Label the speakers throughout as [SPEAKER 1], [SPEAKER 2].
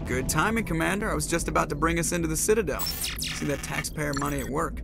[SPEAKER 1] Good timing, Commander. I was just about to bring us into the Citadel. See that taxpayer money at work.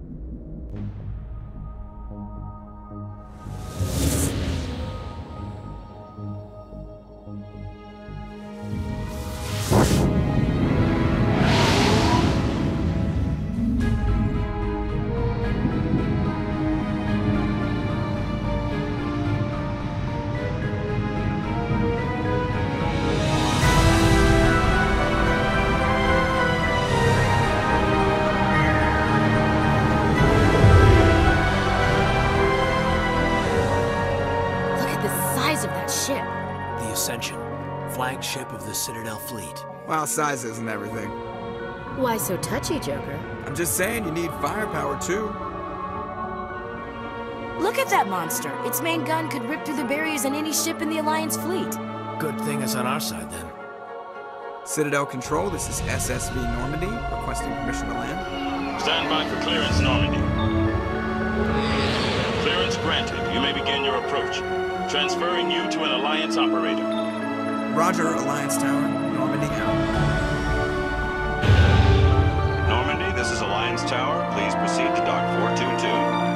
[SPEAKER 2] Flagship of the Citadel fleet.
[SPEAKER 1] Well, size isn't everything.
[SPEAKER 3] Why so touchy, Joker?
[SPEAKER 1] I'm just saying you need firepower, too.
[SPEAKER 4] Look at that monster. Its main gun could rip through the barriers in any ship in the Alliance fleet.
[SPEAKER 2] Good thing it's on our side, then.
[SPEAKER 1] Citadel Control, this is SSV Normandy, requesting permission to land.
[SPEAKER 5] Stand by for clearance, Normandy. Clearance granted. You may begin your approach. Transferring you to an Alliance operator.
[SPEAKER 1] Roger, Alliance Tower. Normandy out.
[SPEAKER 6] Normandy, this is Alliance Tower. Please proceed to Dock 422.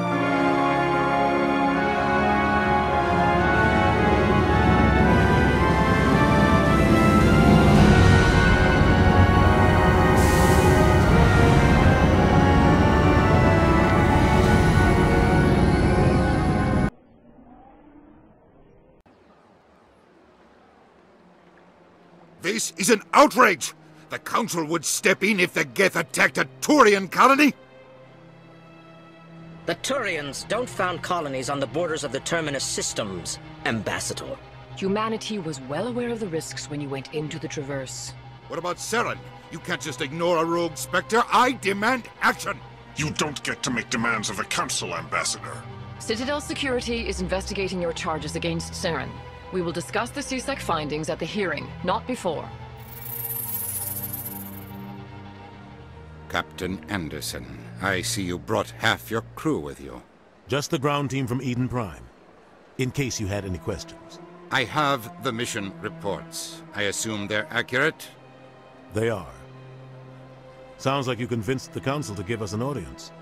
[SPEAKER 7] This is an outrage! The Council would step in if the Geth attacked a Turian colony?
[SPEAKER 8] The Turians don't found colonies on the borders of the Terminus systems, Ambassador.
[SPEAKER 9] Humanity was well aware of the risks when you went into the Traverse.
[SPEAKER 7] What about Saren? You can't just ignore a rogue Spectre. I demand action!
[SPEAKER 10] You don't get to make demands of the Council, Ambassador.
[SPEAKER 9] Citadel Security is investigating your charges against Saren. We will discuss the CSEC findings at the hearing, not before.
[SPEAKER 7] Captain Anderson, I see you brought half your crew with you.
[SPEAKER 11] Just the ground team from Eden Prime, in case you had any questions.
[SPEAKER 7] I have the mission reports. I assume they're accurate?
[SPEAKER 11] They are. Sounds like you convinced the Council to give us an audience.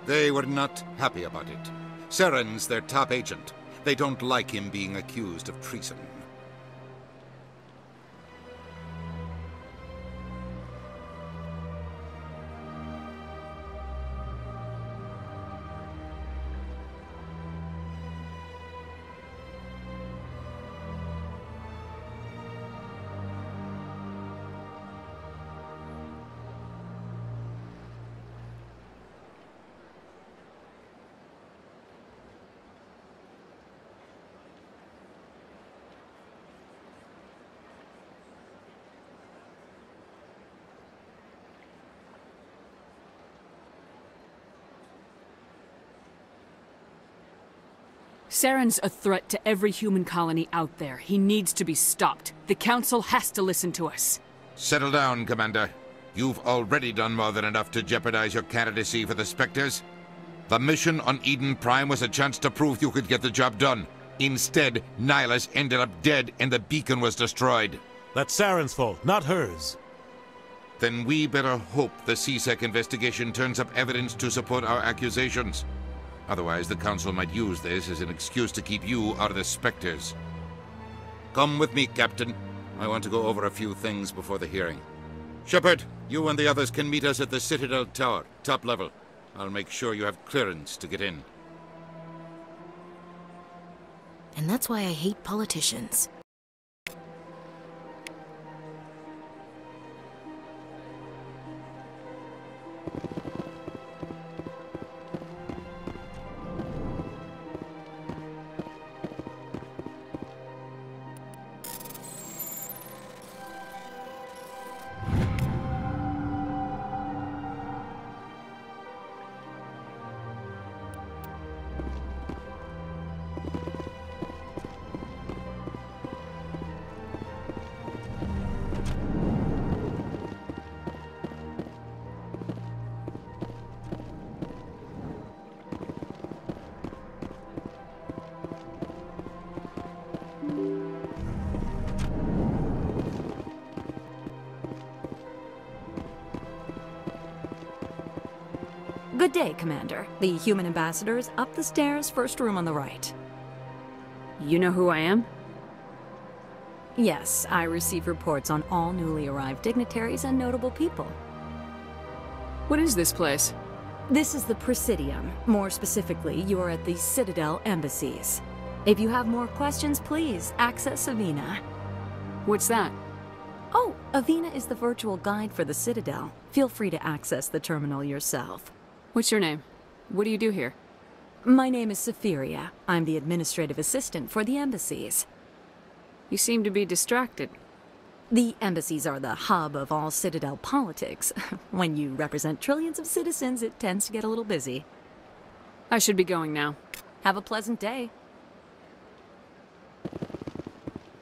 [SPEAKER 7] They were not happy about it. Saren's their top agent. They don't like him being accused of treason.
[SPEAKER 12] Saren's a threat to every human colony out there. He needs to be stopped. The Council has to listen to us.
[SPEAKER 7] Settle down, Commander. You've already done more than enough to jeopardize your candidacy for the Spectres. The mission on Eden Prime was a chance to prove you could get the job done. Instead, Nihilus ended up dead and the beacon was destroyed.
[SPEAKER 11] That's Saren's fault, not hers.
[SPEAKER 7] Then we better hope the CSEC investigation turns up evidence to support our accusations. Otherwise, the Council might use this as an excuse to keep you out of the Spectres. Come with me, Captain. I want to go over a few things before the hearing. Shepard, you and the others can meet us at the Citadel Tower, top level. I'll make sure you have clearance to get in.
[SPEAKER 4] And that's why I hate politicians.
[SPEAKER 13] Good day, Commander. The human ambassador is up the stairs, first room on the right.
[SPEAKER 12] You know who I am?
[SPEAKER 13] Yes, I receive reports on all newly arrived dignitaries and notable people.
[SPEAKER 12] What is this place?
[SPEAKER 13] This is the Presidium. More specifically, you are at the Citadel embassies. If you have more questions, please access Avina.
[SPEAKER 12] What's that?
[SPEAKER 13] Oh, Avina is the virtual guide for the Citadel. Feel free to access the terminal yourself.
[SPEAKER 12] What's your name? What do you do here?
[SPEAKER 13] My name is Safiria. I'm the administrative assistant for the embassies.
[SPEAKER 12] You seem to be distracted.
[SPEAKER 13] The embassies are the hub of all Citadel politics. When you represent trillions of citizens, it tends to get a little busy.
[SPEAKER 12] I should be going now.
[SPEAKER 13] Have a pleasant day.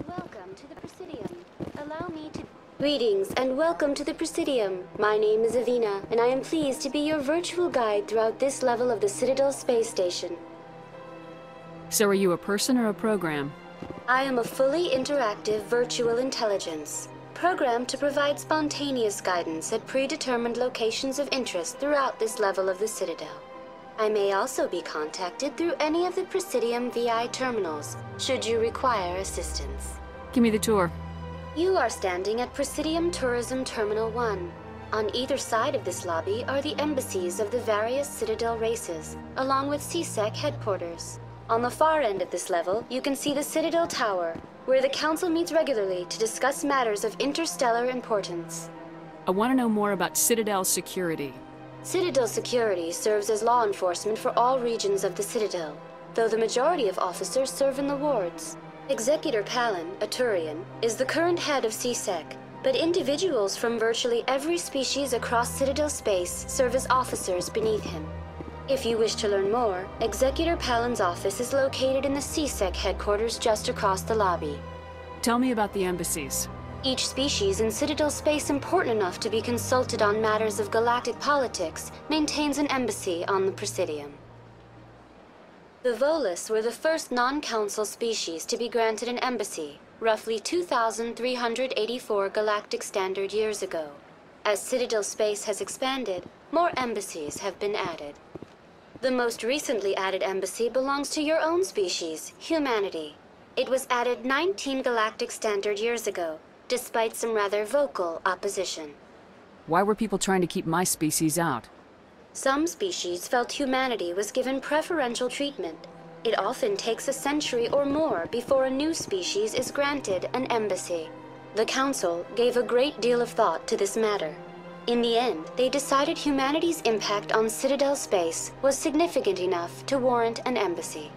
[SPEAKER 14] Welcome to the Presidium. Allow me to... Greetings and welcome to the Presidium. My name is Avina, and I am pleased to be your virtual guide throughout this level of the Citadel space station.
[SPEAKER 12] So are you a person or a program?
[SPEAKER 14] I am a fully interactive virtual intelligence, programmed to provide spontaneous guidance at predetermined locations of interest throughout this level of the Citadel. I may also be contacted through any of the Presidium VI terminals, should you require assistance.
[SPEAKER 12] Give me the tour.
[SPEAKER 14] You are standing at Presidium Tourism Terminal 1. On either side of this lobby are the embassies of the various Citadel races, along with CSEC headquarters. On the far end of this level, you can see the Citadel Tower, where the Council meets regularly to discuss matters of interstellar importance.
[SPEAKER 12] I want to know more about Citadel security.
[SPEAKER 14] Citadel security serves as law enforcement for all regions of the Citadel, though the majority of officers serve in the wards. Executor Palin, a Turian, is the current head of CSEC, but individuals from virtually every species across Citadel space serve as officers beneath him. If you wish to learn more, Executor Palin's office is located in the CSEC headquarters just across the lobby.
[SPEAKER 12] Tell me about the embassies.
[SPEAKER 14] Each species in Citadel space important enough to be consulted on matters of galactic politics maintains an embassy on the Presidium. The Volus were the first non-council species to be granted an embassy, roughly 2,384 galactic standard years ago. As Citadel space has expanded, more embassies have been added. The most recently added embassy belongs to your own species, humanity. It was added 19 galactic standard years ago, despite some rather vocal opposition.
[SPEAKER 12] Why were people trying to keep my species out?
[SPEAKER 14] Some species felt humanity was given preferential treatment. It often takes a century or more before a new species is granted an embassy. The Council gave a great deal of thought to this matter. In the end, they decided humanity's impact on Citadel space was significant enough to warrant an embassy.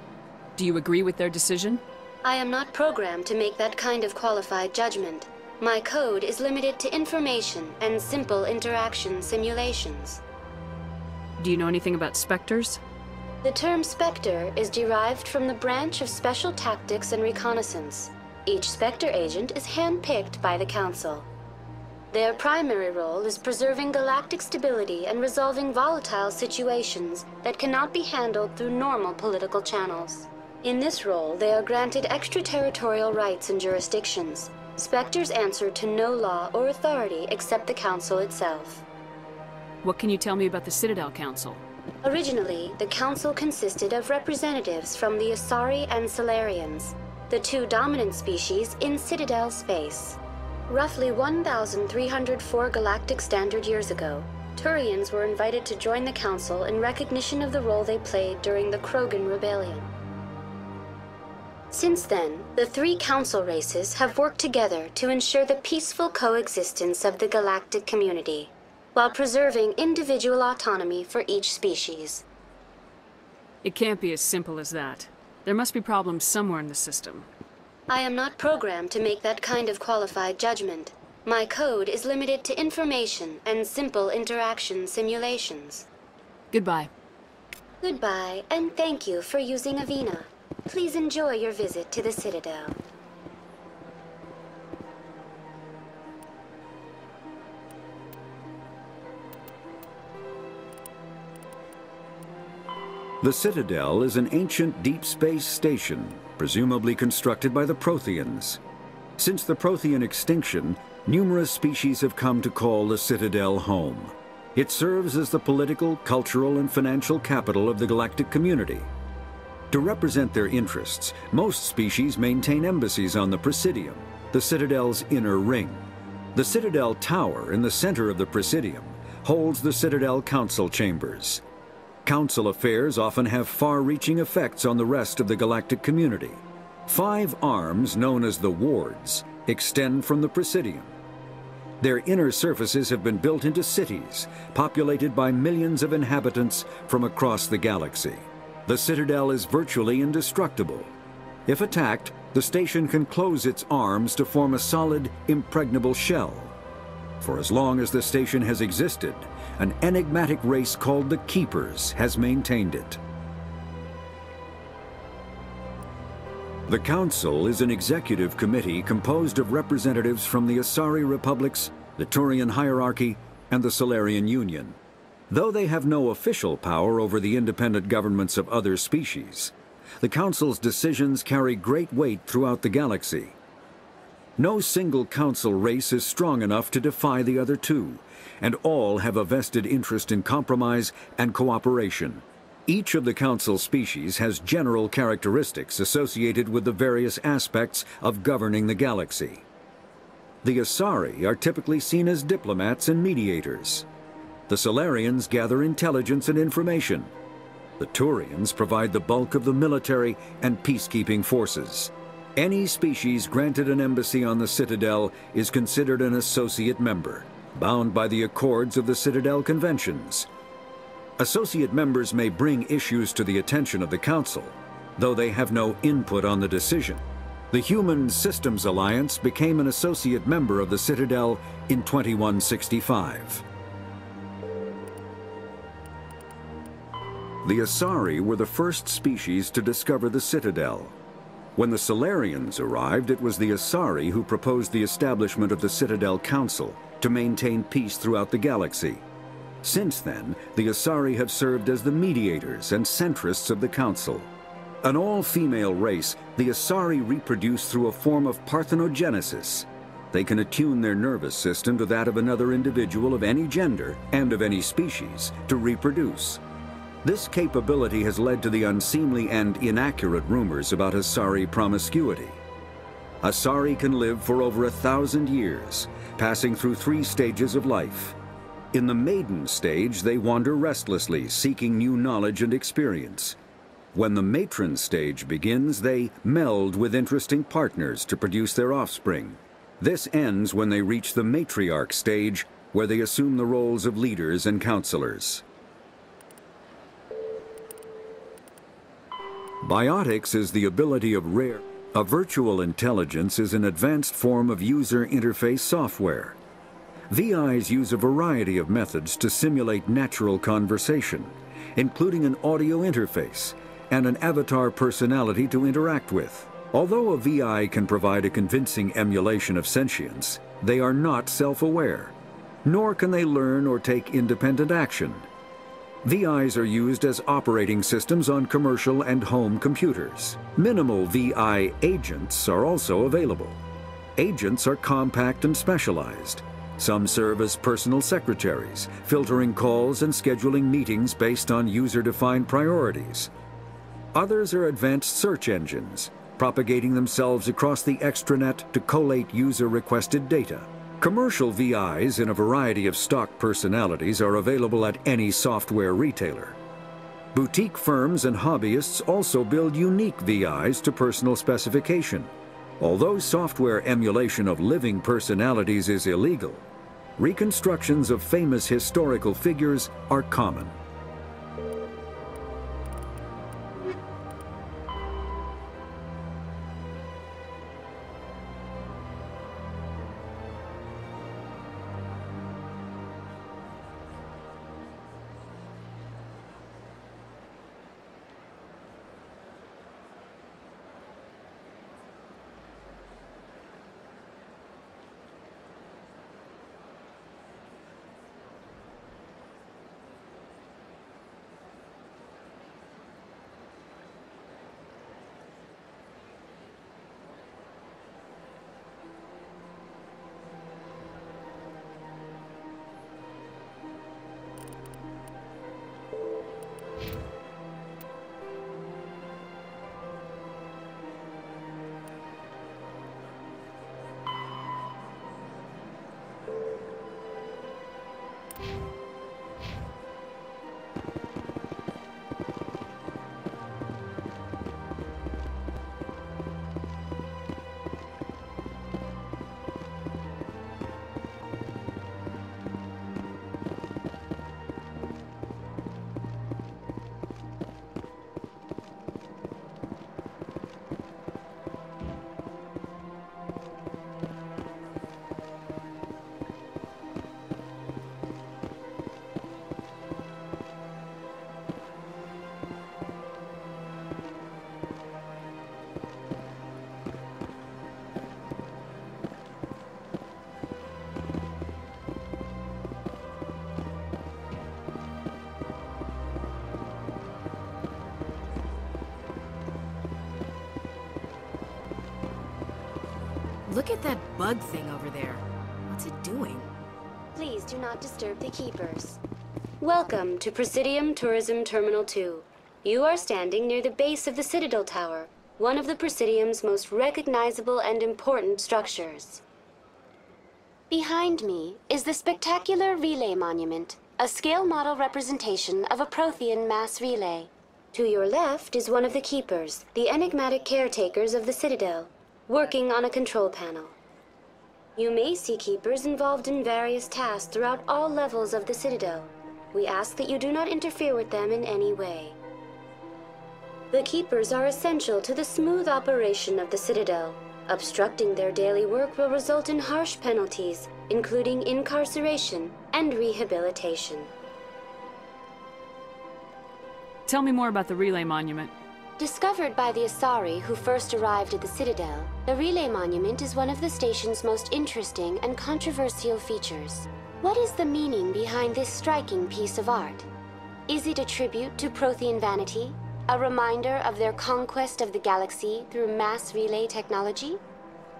[SPEAKER 12] Do you agree with their decision?
[SPEAKER 14] I am not programmed to make that kind of qualified judgment. My code is limited to information and simple interaction simulations.
[SPEAKER 12] Do you know anything about Spectres?
[SPEAKER 14] The term Spectre is derived from the branch of Special Tactics and Reconnaissance. Each Spectre agent is handpicked by the Council. Their primary role is preserving galactic stability and resolving volatile situations that cannot be handled through normal political channels. In this role, they are granted extraterritorial rights and jurisdictions. Spectres answer to no law or authority except the Council itself.
[SPEAKER 12] What can you tell me about the Citadel Council?
[SPEAKER 14] Originally, the Council consisted of representatives from the Asari and Solarians, the two dominant species in Citadel space. Roughly 1,304 galactic standard years ago, Turians were invited to join the Council in recognition of the role they played during the Krogan Rebellion. Since then, the three Council races have worked together to ensure the peaceful coexistence of the galactic community, while preserving individual autonomy for each species.
[SPEAKER 12] It can't be as simple as that. There must be problems somewhere in the system.
[SPEAKER 14] I am not programmed to make that kind of qualified judgment. My code is limited to information and simple interaction simulations.
[SPEAKER 12] Goodbye.
[SPEAKER 14] Goodbye, and thank you for using Avina. Please enjoy your visit to the Citadel.
[SPEAKER 15] The Citadel is an ancient deep space station, presumably constructed by the Protheans. Since the Prothean extinction, numerous species have come to call the Citadel home. It serves as the political, cultural, and financial capital of the galactic community. To represent their interests, most species maintain embassies on the Presidium, the Citadel's inner ring. The Citadel Tower in the center of the Presidium holds the Citadel Council chambers. Council affairs often have far-reaching effects on the rest of the galactic community. 5 arms, known as the wards, extend from the Presidium. Their inner surfaces have been built into cities, populated by millions of inhabitants from across the galaxy. The Citadel is virtually indestructible. If attacked, the station can close its arms to form a solid, impregnable shell. For as long as the station has existed, an enigmatic race called the Keepers has maintained it. The Council is an executive committee composed of representatives from the Asari Republics, the Turian Hierarchy, and the Solarian Union. Though they have no official power over the independent governments of other species, the Council's decisions carry great weight throughout the galaxy. No single Council race is strong enough to defy the other two, and all have a vested interest in compromise and cooperation. Each of the Council species has general characteristics associated with the various aspects of governing the galaxy. The Asari are typically seen as diplomats and mediators. The Solarians gather intelligence and information. The Turians provide the bulk of the military and peacekeeping forces. Any species granted an embassy on the Citadel is considered an associate member, bound by the accords of the Citadel Conventions. Associate members may bring issues to the attention of the Council, though they have no input on the decision. The Human Systems Alliance became an associate member of the Citadel in 2165. The Asari were the first species to discover the Citadel. When the Solarians arrived, it was the Asari who proposed the establishment of the Citadel Council to maintain peace throughout the galaxy. Since then, the Asari have served as the mediators and centrists of the Council. An all-female race, the Asari reproduce through a form of parthenogenesis. They can attune their nervous system to that of another individual of any gender and of any species to reproduce. This capability has led to the unseemly and inaccurate rumors about Asari promiscuity. Asari can live for over 1,000 years, passing through 3 stages of life. In the maiden stage, they wander restlessly, seeking new knowledge and experience. When the matron stage begins, they meld with interesting partners to produce their offspring. This ends when they reach the matriarch stage, where they assume the roles of leaders and counselors. Biotics is the ability of rare. A virtual intelligence is an advanced form of user interface software. VIs use a variety of methods to simulate natural conversation, including an audio interface and an avatar personality to interact with. Although a VI can provide a convincing emulation of sentience, they are not self-aware, nor can they learn or take independent action. VIs are used as operating systems on commercial and home computers. Minimal VI agents are also available. Agents are compact and specialized. Some serve as personal secretaries, filtering calls and scheduling meetings based on user-defined priorities. Others are advanced search engines, propagating themselves across the extranet to collate user-requested data. Commercial VIs in a variety of stock personalities are available at any software retailer. Boutique firms and hobbyists also build unique VIs to personal specification. Although software emulation of living personalities is illegal, reconstructions of famous historical figures are common.
[SPEAKER 4] Look at that bug thing over there. What's it doing?
[SPEAKER 14] Please do not disturb the keepers. Welcome to Presidium Tourism Terminal 2. You are standing near the base of the Citadel Tower, one of the Presidium's most recognizable and important structures. Behind me is the spectacular Relay Monument, a scale model representation of a Prothean mass relay. To your left is one of the keepers, the enigmatic caretakers of the Citadel, working on a control panel. You may see keepers involved in various tasks throughout all levels of the Citadel. We ask that you do not interfere with them in any way. The keepers are essential to the smooth operation of the Citadel. Obstructing their daily work will result in harsh penalties, including incarceration and rehabilitation.
[SPEAKER 12] Tell me more about the Relay Monument.
[SPEAKER 14] Discovered by the Asari who first arrived at the Citadel, the Relay Monument is one of the station's most interesting and controversial features. What is the meaning behind this striking piece of art? Is it a tribute to Prothean vanity? A reminder of their conquest of the galaxy through mass relay technology?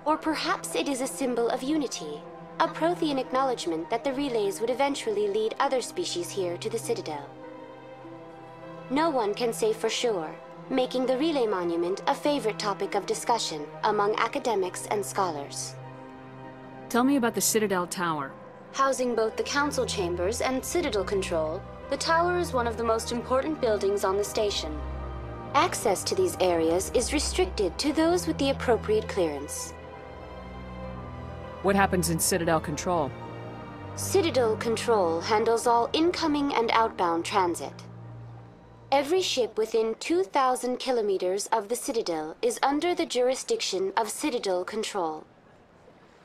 [SPEAKER 14] Or perhaps it is a symbol of unity, a Prothean acknowledgement that the relays would eventually lead other species here to the Citadel. No one can say for sure, making the Relay Monument a favorite topic of discussion among academics and scholars.
[SPEAKER 12] Tell me about the Citadel Tower.
[SPEAKER 14] Housing both the council chambers and Citadel control, the tower is one of the most important buildings on the station. Access to these areas is restricted to those with the appropriate clearance.
[SPEAKER 12] What happens in Citadel Control?
[SPEAKER 14] Citadel Control handles all incoming and outbound transit. Every ship within 2,000 kilometers of the Citadel is under the jurisdiction of Citadel Control.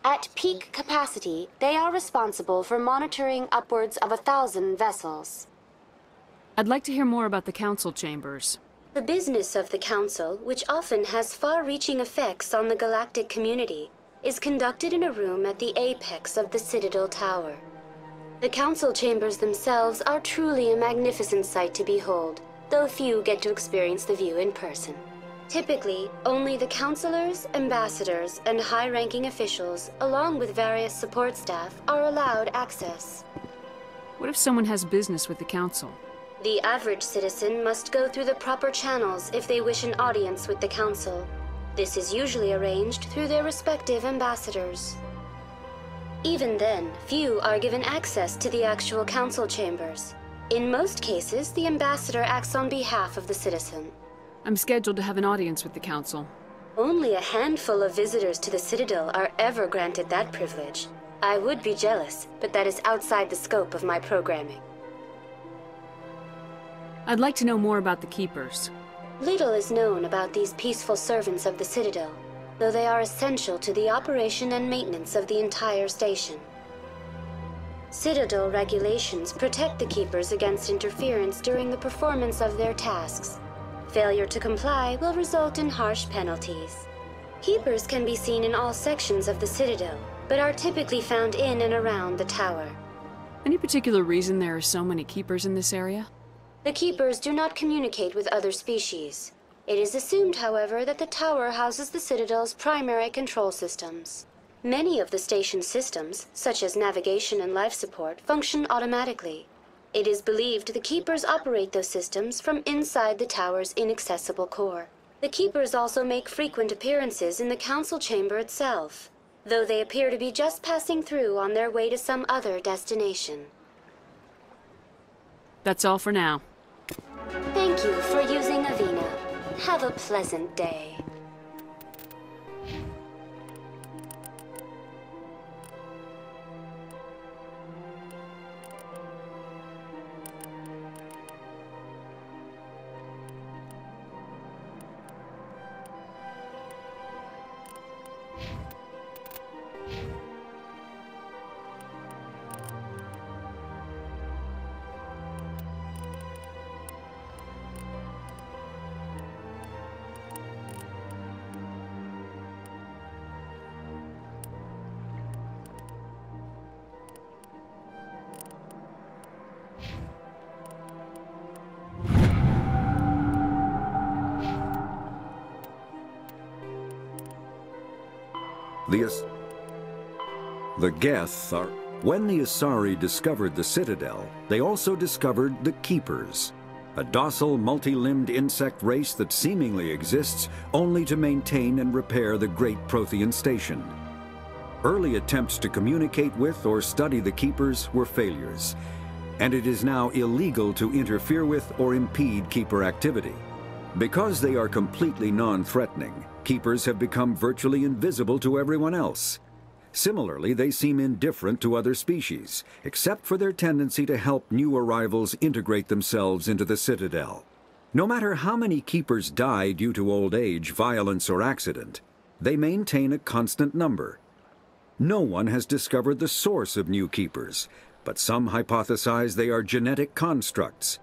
[SPEAKER 14] At peak capacity, they are responsible for monitoring upwards of 1,000 vessels.
[SPEAKER 12] I'd like to hear more about the council chambers.
[SPEAKER 14] The business of the Council, which often has far-reaching effects on the galactic community, is conducted in a room at the apex of the Citadel Tower. The Council chambers themselves are truly a magnificent sight to behold, though few get to experience the view in person. Typically, only the councilors, ambassadors, and high-ranking officials, along with various support staff, are allowed access.
[SPEAKER 12] What if someone has business with the council?
[SPEAKER 14] The average citizen must go through the proper channels if they wish an audience with the council. This is usually arranged through their respective ambassadors. Even then, few are given access to the actual council chambers. In most cases, the ambassador acts on behalf of the citizen.
[SPEAKER 12] I'm scheduled to have an audience with the council.
[SPEAKER 14] Only a handful of visitors to the Citadel are ever granted that privilege. I would be jealous, but that is outside the scope of my programming.
[SPEAKER 12] I'd like to know more about the Keepers.
[SPEAKER 14] Little is known about these peaceful servants of the Citadel, though they are essential to the operation and maintenance of the entire station. Citadel regulations protect the Keepers against interference during the performance of their tasks. Failure to comply will result in harsh penalties. Keepers can be seen in all sections of the Citadel, but are typically found in and around the tower.
[SPEAKER 12] Any particular reason there are so many Keepers in this area?
[SPEAKER 14] The Keepers do not communicate with other species. It is assumed, however, that the tower houses the Citadel's primary control systems. Many of the station's systems, such as navigation and life support, function automatically. It is believed the Keepers operate those systems from inside the tower's inaccessible core. The Keepers also make frequent appearances in the council chamber itself, though they appear to be just passing through on their way to some other destination.
[SPEAKER 12] That's all for now.
[SPEAKER 14] Thank you for using Avina. Have a pleasant day.
[SPEAKER 15] The Geth are... When the Asari discovered the Citadel, they also discovered the Keepers, a docile, multi-limbed insect race that seemingly exists only to maintain and repair the Great Prothean Station. Early attempts to communicate with or study the Keepers were failures, and it is now illegal to interfere with or impede Keeper activity. Because they are completely non-threatening, Keepers have become virtually invisible to everyone else. Similarly, they seem indifferent to other species, except for their tendency to help new arrivals integrate themselves into the Citadel. No matter how many Keepers die due to old age, violence, or accident, they maintain a constant number. No one has discovered the source of new Keepers, but some hypothesize they are genetic constructs,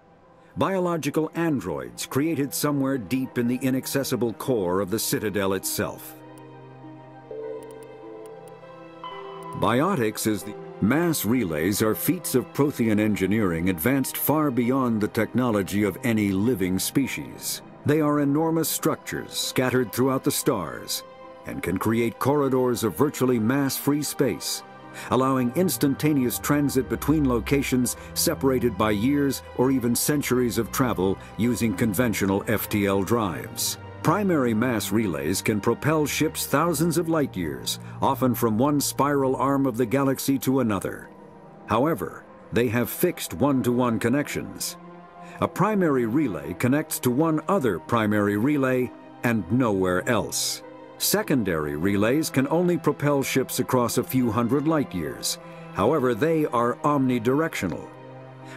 [SPEAKER 15] biological androids created somewhere deep in the inaccessible core of the Citadel itself. Biotics is the... Mass relays are feats of Prothean engineering advanced far beyond the technology of any living species. They are enormous structures scattered throughout the stars and can create corridors of virtually mass-free space, allowing instantaneous transit between locations separated by years or even centuries of travel using conventional FTL drives. Primary mass relays can propel ships thousands of light years, often from one spiral arm of the galaxy to another. However, they have fixed one-to-one connections. A primary relay connects to one other primary relay and nowhere else. Secondary relays can only propel ships across a few hundred light years. However, they are omnidirectional.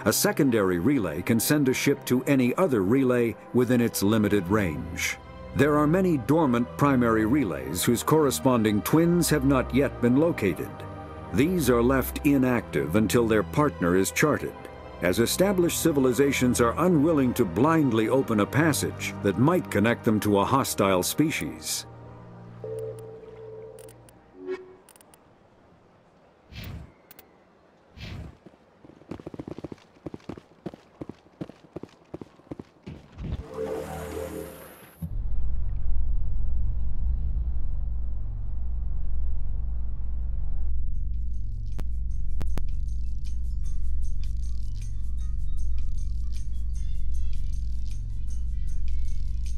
[SPEAKER 15] A secondary relay can send a ship to any other relay within its limited range. There are many dormant primary relays whose corresponding twins have not yet been located. These are left inactive until their partner is charted, as established civilizations are unwilling to blindly open a passage that might connect them to a hostile species.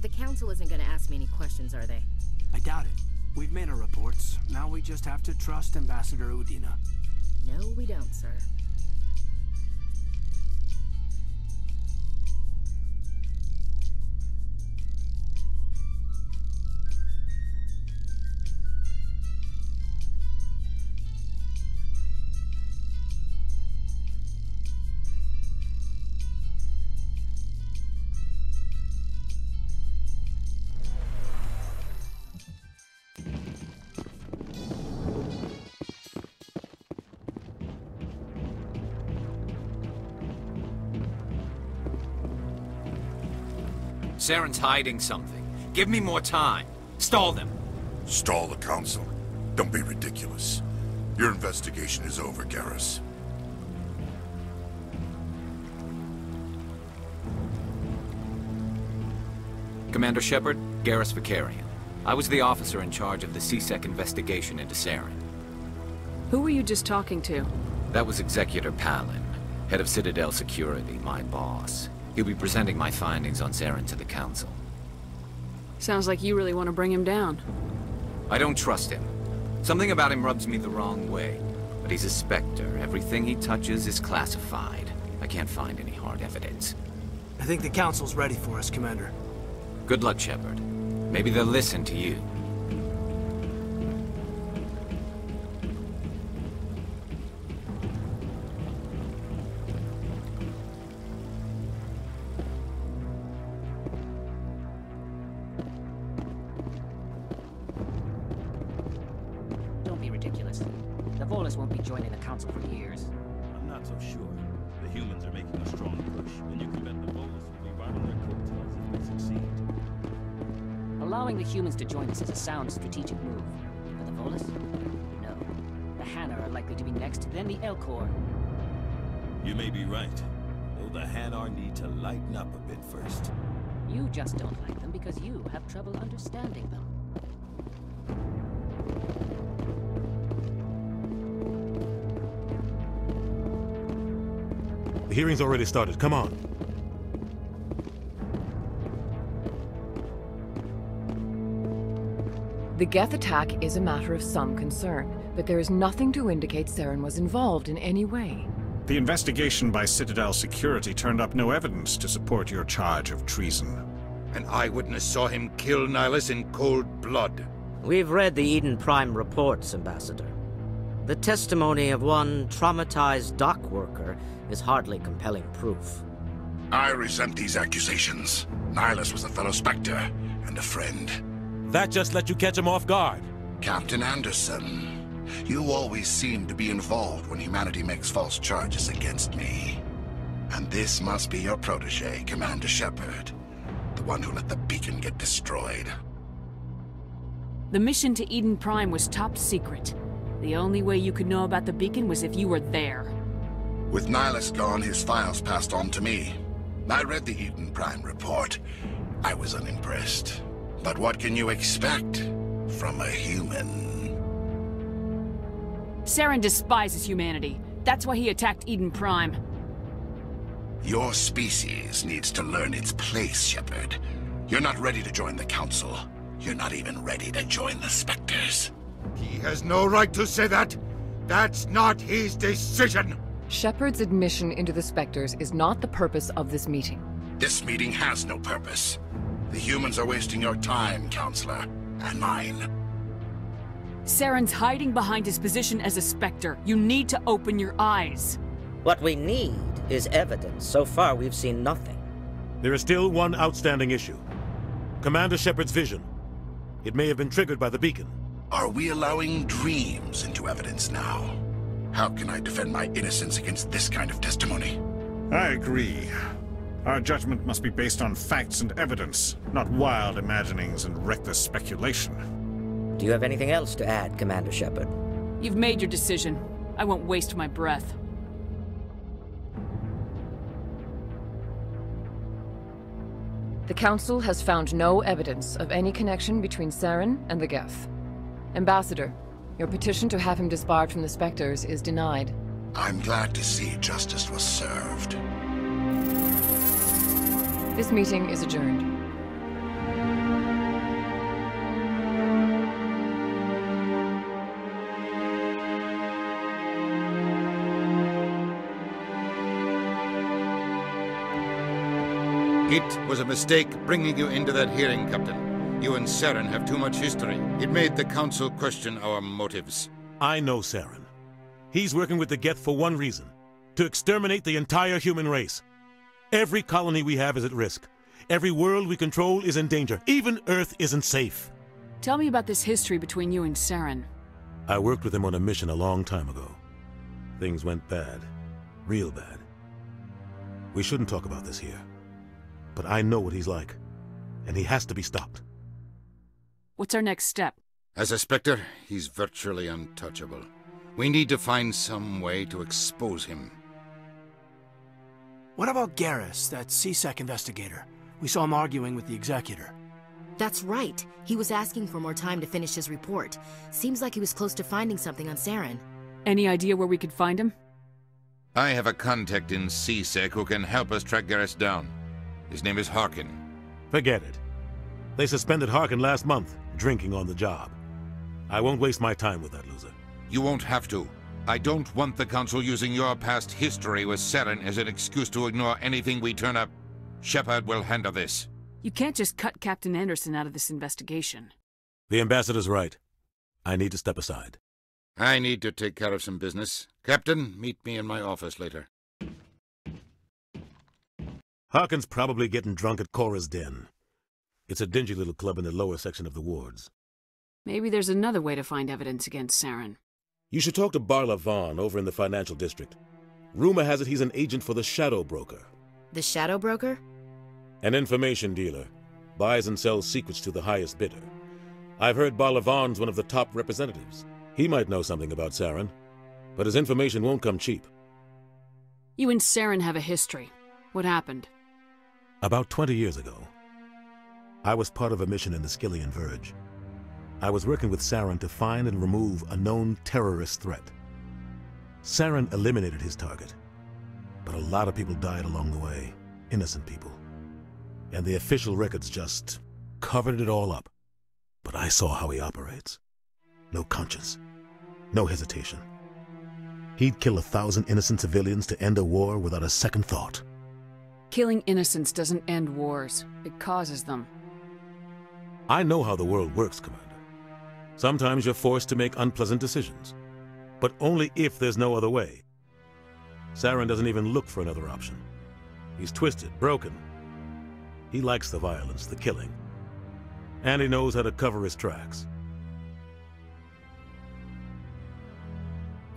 [SPEAKER 16] The Council isn't going to ask me any questions, are they?
[SPEAKER 2] I doubt it. We've made our reports. Now we just have to trust Ambassador Udina.
[SPEAKER 16] No, we don't, sir.
[SPEAKER 17] Saren's hiding something. Give me more time. Stall them.
[SPEAKER 10] Stall the Council? Don't be ridiculous. Your investigation is over, Garrus.
[SPEAKER 17] Commander Shepard, Garrus Vicarian. I was the officer in charge of the CSEC investigation into Saren.
[SPEAKER 12] Who were you just talking to?
[SPEAKER 17] That was Executor Palin, head of Citadel Security, my boss. He'll be presenting my findings on Saren to the Council.
[SPEAKER 12] Sounds like you really want to bring him down.
[SPEAKER 17] I don't trust him. Something about him rubs me the wrong way. But he's a Spectre. Everything he touches is classified. I can't find any hard evidence.
[SPEAKER 2] I think the Council's ready for us, Commander.
[SPEAKER 17] Good luck, Shepard. Maybe they'll listen to you.
[SPEAKER 16] Won't be joining the Council for years.
[SPEAKER 5] I'm not so sure. The humans are making a strong push, and you can bet the Volus will be riding their coattails if they succeed.
[SPEAKER 16] Allowing the humans to join us is a sound strategic move. But the Volus? No. The Hanna are likely to be next, then the Elcor.
[SPEAKER 5] You may be right. Though the Hanar need to lighten up a bit first.
[SPEAKER 16] You just don't like them because you have trouble understanding them.
[SPEAKER 11] The hearing's already started. Come on.
[SPEAKER 9] The Geth attack is a matter of some concern, but there is nothing to indicate Saren was involved in any way.
[SPEAKER 18] The investigation by Citadel Security turned up no evidence to support your charge of treason.
[SPEAKER 7] An eyewitness saw him kill Nihilus in cold blood.
[SPEAKER 8] We've read the Eden Prime reports, Ambassador. The testimony of one traumatized dock worker is hardly compelling proof.
[SPEAKER 10] I resent these accusations. Nihilus was a fellow Spectre and a friend.
[SPEAKER 11] That just let you catch him off guard.
[SPEAKER 10] Captain Anderson, you always seem to be involved when humanity makes false charges against me. And this must be your protege, Commander Shepard. The one who let the beacon get destroyed.
[SPEAKER 12] The mission to Eden Prime was top secret. The only way you could know about the beacon was if you were there.
[SPEAKER 10] With Nihilus gone, his files passed on to me. I read the Eden Prime report. I was unimpressed. But what can you expect from a human?
[SPEAKER 12] Saren despises humanity. That's why he attacked Eden Prime.
[SPEAKER 10] Your species needs to learn its place, Shepard. You're not ready to join the Council. You're not even ready to join the Spectres.
[SPEAKER 7] He has no right to say that. That's not his decision.
[SPEAKER 9] Shepard's admission into the Spectres is not the purpose of this meeting.
[SPEAKER 10] This meeting has no purpose. The humans are wasting your time, Counselor, and mine.
[SPEAKER 12] Saren's hiding behind his position as a Spectre. You need to open your eyes.
[SPEAKER 8] What we need is evidence. So far, we've seen nothing.
[SPEAKER 11] There is still one outstanding issue. Commander Shepard's vision. It may have been triggered by the beacon.
[SPEAKER 10] Are we allowing dreams into evidence now? How can I defend my innocence against this kind of testimony?
[SPEAKER 18] I agree. Our judgment must be based on facts and evidence, not wild imaginings and reckless speculation.
[SPEAKER 8] Do you have anything else to add, Commander Shepard?
[SPEAKER 12] You've made your decision. I won't waste my breath.
[SPEAKER 9] The Council has found no evidence of any connection between Saren and the Geth. Ambassador, your petition to have him disbarred from the Spectres is denied.
[SPEAKER 10] I'm glad to see justice was served.
[SPEAKER 9] This meeting is adjourned.
[SPEAKER 7] It was a mistake bringing you into that hearing, Captain. You and Saren have too much history. It made the Council question our motives.
[SPEAKER 11] I know Saren. He's working with the Geth for one reason. To exterminate the entire human race. Every colony we have is at risk. Every world we control is in danger. Even Earth isn't safe.
[SPEAKER 12] Tell me about this history between you and Saren.
[SPEAKER 11] I worked with him on a mission a long time ago. Things went bad. Real bad. We shouldn't talk about this here. But I know what he's like. And he has to be stopped.
[SPEAKER 12] What's our next step?
[SPEAKER 7] As a Spectre, he's virtually untouchable. We need to find some way to expose him.
[SPEAKER 2] What about Garrus, that CSEC investigator? We saw him arguing with the Executor.
[SPEAKER 4] That's right. He was asking for more time to finish his report. Seems like he was close to finding something on Saren.
[SPEAKER 12] Any idea where we could find him?
[SPEAKER 7] I have a contact in CSEC who can help us track Garrus down. His name is Harkin.
[SPEAKER 11] Forget it. They suspended Harkin last month, drinking on the job. I won't waste my time with that loser.
[SPEAKER 7] You won't have to. I don't want the Council using your past history with Saren as an excuse to ignore anything we turn up. Shepard will handle this.
[SPEAKER 12] You can't just cut Captain Anderson out of this investigation.
[SPEAKER 11] The Ambassador's right. I need to step aside.
[SPEAKER 7] I need to take care of some business. Captain, meet me in my office later.
[SPEAKER 11] Harkin's probably getting drunk at Cora's Den. It's a dingy little club in the lower section of the wards.
[SPEAKER 12] Maybe there's another way to find evidence against Saren.
[SPEAKER 11] You should talk to Barla Vaughn over in the financial district. Rumor has it he's an agent for the Shadow Broker.
[SPEAKER 4] The Shadow Broker?
[SPEAKER 11] An information dealer. Buys and sells secrets to the highest bidder. I've heard Barla Vaughn's one of the top representatives. He might know something about Saren, but his information won't come cheap.
[SPEAKER 12] You and Saren have a history. What happened?
[SPEAKER 11] About 20 years ago, I was part of a mission in the Skillian Verge. I was working with Saren to find and remove a known terrorist threat. Saren eliminated his target. But a lot of people died along the way. Innocent people. And the official records just covered it all up. But I saw how he operates. No conscience. No hesitation. He'd kill 1,000 innocent civilians to end a war without a second thought.
[SPEAKER 12] Killing innocents doesn't end wars. It causes them.
[SPEAKER 11] I know how the world works, Commander. Sometimes you're forced to make unpleasant decisions. But only if there's no other way. Saren doesn't even look for another option. He's twisted, broken. He likes the violence, the killing. And he knows how to cover his tracks.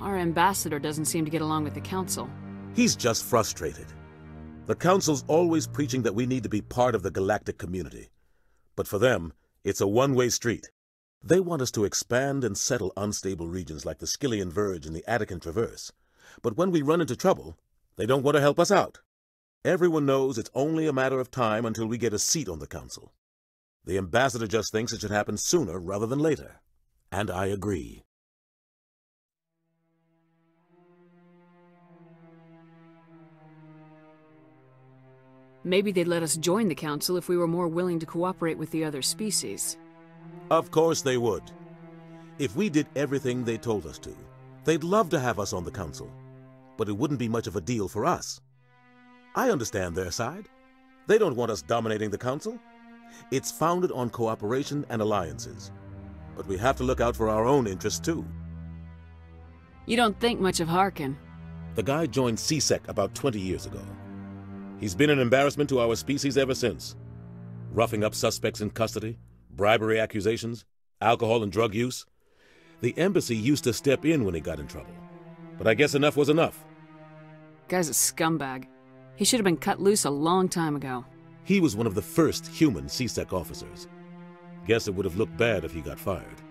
[SPEAKER 12] Our ambassador doesn't seem to get along with the Council.
[SPEAKER 11] He's just frustrated. The Council's always preaching that we need to be part of the galactic community. But for them, it's a one-way street. They want us to expand and settle unstable regions like the Skyllian Verge and the Attican Traverse. But when we run into trouble, they don't want to help us out. Everyone knows it's only a matter of time until we get a seat on the Council. The ambassador just thinks it should happen sooner rather than later. And I agree.
[SPEAKER 12] Maybe they'd let us join the Council if we were more willing to cooperate with the other species.
[SPEAKER 11] Of course they would. If we did everything they told us to, they'd love to have us on the Council. But it wouldn't be much of a deal for us. I understand their side. They don't want us dominating the Council. It's founded on cooperation and alliances. But we have to look out for our own interests too.
[SPEAKER 12] You don't think much of Harkin.
[SPEAKER 11] The guy joined CSEC about 20 years ago. He's been an embarrassment to our species ever since. Roughing up suspects in custody, bribery accusations, alcohol and drug use. The embassy used to step in when he got in trouble. But I guess enough was enough.
[SPEAKER 12] Guy's a scumbag. He should have been cut loose a long time ago.
[SPEAKER 11] He was one of the first human CSEC officers. Guess it would have looked bad if he got fired.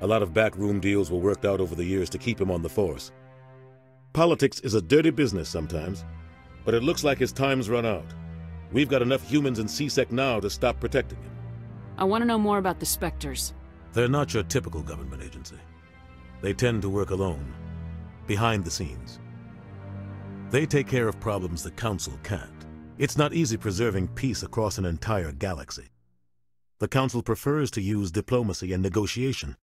[SPEAKER 11] A lot of backroom deals were worked out over the years to keep him on the force. Politics is a dirty business sometimes, but it looks like his time's run out. We've got enough humans in CSEC now to stop protecting him.
[SPEAKER 12] I want to know more about the Spectres.
[SPEAKER 11] They're not your typical government agency. They tend to work alone, behind the scenes. They take care of problems the Council can't. It's not easy preserving peace across an entire galaxy. The Council prefers to use diplomacy and negotiation.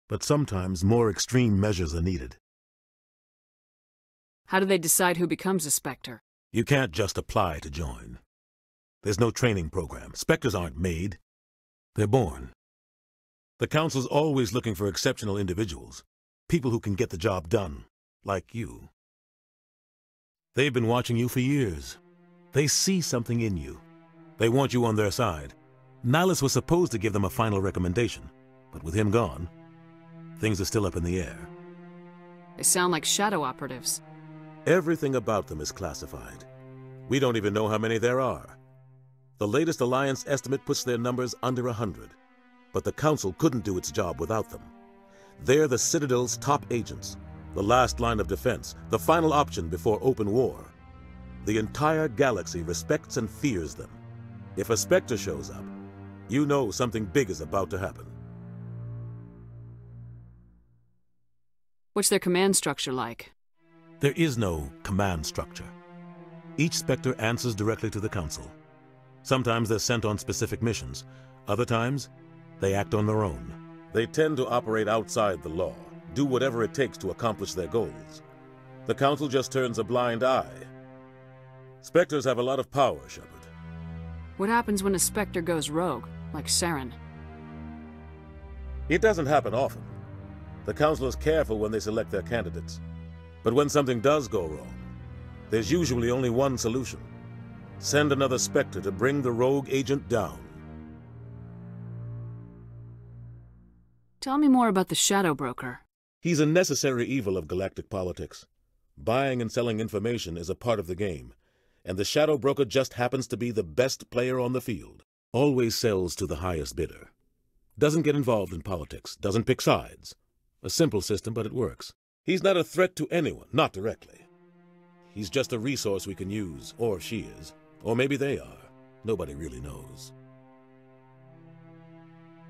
[SPEAKER 11] But sometimes more extreme measures are needed.
[SPEAKER 12] How do they decide who becomes a Spectre?
[SPEAKER 11] You can't just apply to join. There's no training program. Spectres aren't made. They're born. The Council's always looking for exceptional individuals. People who can get the job done. Like you. They've been watching you for years. They see something in you. They want you on their side. Nihilus was supposed to give them a final recommendation. But with him gone, things are still up in the air.
[SPEAKER 12] They sound like shadow operatives.
[SPEAKER 11] Everything about them is classified. We don't even know how many there are. The latest Alliance estimate puts their numbers under 100. But the Council couldn't do its job without them. They're the Citadel's top agents, the last line of defense, the final option before open war. The entire galaxy respects and fears them. If a Spectre shows up, you know something big is about to happen.
[SPEAKER 12] What's their command structure like?
[SPEAKER 11] There is no command structure. Each Spectre answers directly to the Council. Sometimes they're sent on specific missions. Other times, they act on their own. They tend to operate outside the law, do whatever it takes to accomplish their goals. The Council just turns a blind eye. Spectres have a lot of power, Shepard.
[SPEAKER 12] What happens when a Spectre goes rogue, like Saren?
[SPEAKER 11] It doesn't happen often. The Council is careful when they select their candidates. But when something does go wrong, there's usually only one solution. Send another Spectre to bring the rogue agent down.
[SPEAKER 12] Tell me more about the Shadow Broker.
[SPEAKER 11] He's a necessary evil of galactic politics. Buying and selling information is a part of the game, and the Shadow Broker just happens to be the best player on the field. Always sells to the highest bidder. Doesn't get involved in politics, doesn't pick sides. A simple system, but it works. He's not a threat to anyone, not directly. He's just a resource we can use, or she is. Or maybe they are. Nobody really knows.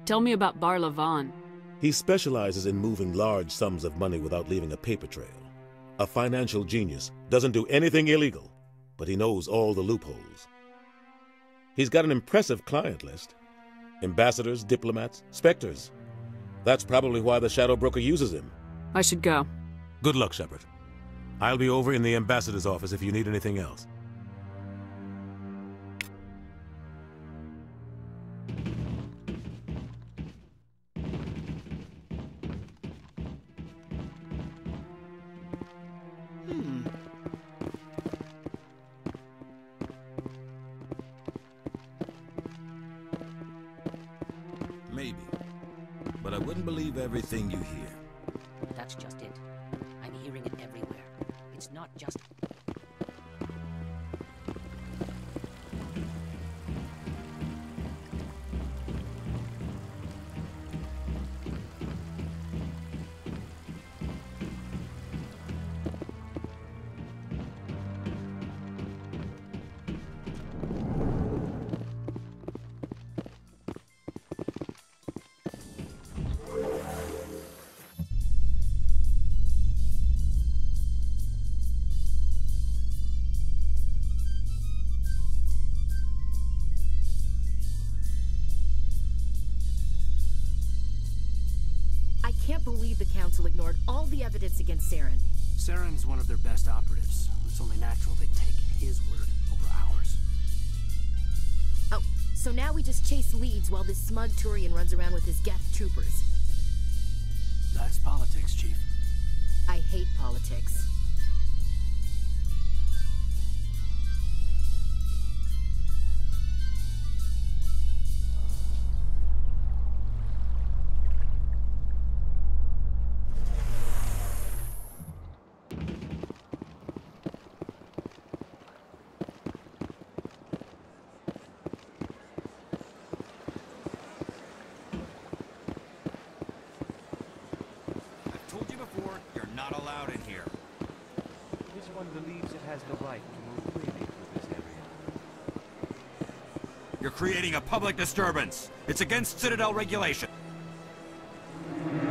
[SPEAKER 12] Tell me about Bar-Levan.
[SPEAKER 11] He specializes in moving large sums of money without leaving a paper trail. A financial genius, doesn't do anything illegal, but he knows all the loopholes. He's got an impressive client list. Ambassadors, diplomats, specters. That's probably why the shadow broker uses him.
[SPEAKER 12] I should go.
[SPEAKER 11] Good luck, Shepard. I'll be over in the ambassador's office if you need anything else.
[SPEAKER 5] Maybe. But I wouldn't believe everything you hear.
[SPEAKER 16] That's just it. I'm hearing it everywhere. It's not just...
[SPEAKER 4] I can't believe the Council ignored all the evidence against Saren.
[SPEAKER 2] Saren's one of their best operatives. It's only natural they'd take his word over ours.
[SPEAKER 4] Oh, so now we just chase leads while this smug Turian runs around with his Geth troopers.
[SPEAKER 2] That's politics, Chief.
[SPEAKER 4] I hate politics.
[SPEAKER 19] You're creating a public disturbance. It's against Citadel regulation.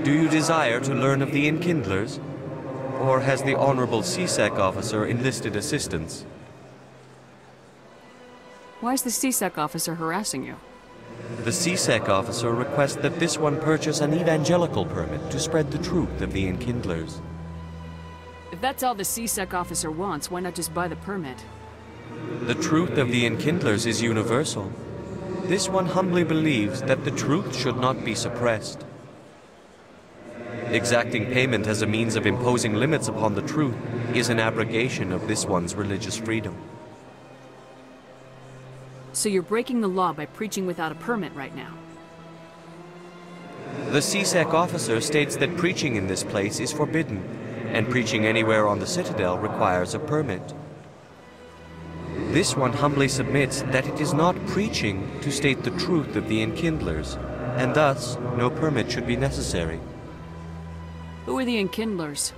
[SPEAKER 20] Do you desire to learn of the Enkindlers? Or has the Honorable CSEC officer enlisted assistance?
[SPEAKER 12] Why is the CSEC officer harassing you?
[SPEAKER 20] The CSEC officer requests that this one purchase an evangelical permit to spread the truth of the Enkindlers.
[SPEAKER 12] If that's all the CSEC officer wants, why not just buy the permit?
[SPEAKER 20] The truth of the Enkindlers is universal. This one humbly believes that the truth should not be suppressed. Exacting payment as a means of imposing limits upon the truth is an abrogation of this one's religious freedom.
[SPEAKER 12] So you're breaking the law by preaching without a permit right now?
[SPEAKER 20] The CSEC officer states that preaching in this place is forbidden, and preaching anywhere on the Citadel requires a permit. This one humbly submits that it is not preaching to state the truth of the Enkindlers, and thus no permit should be necessary.
[SPEAKER 12] Who are the Enkindlers?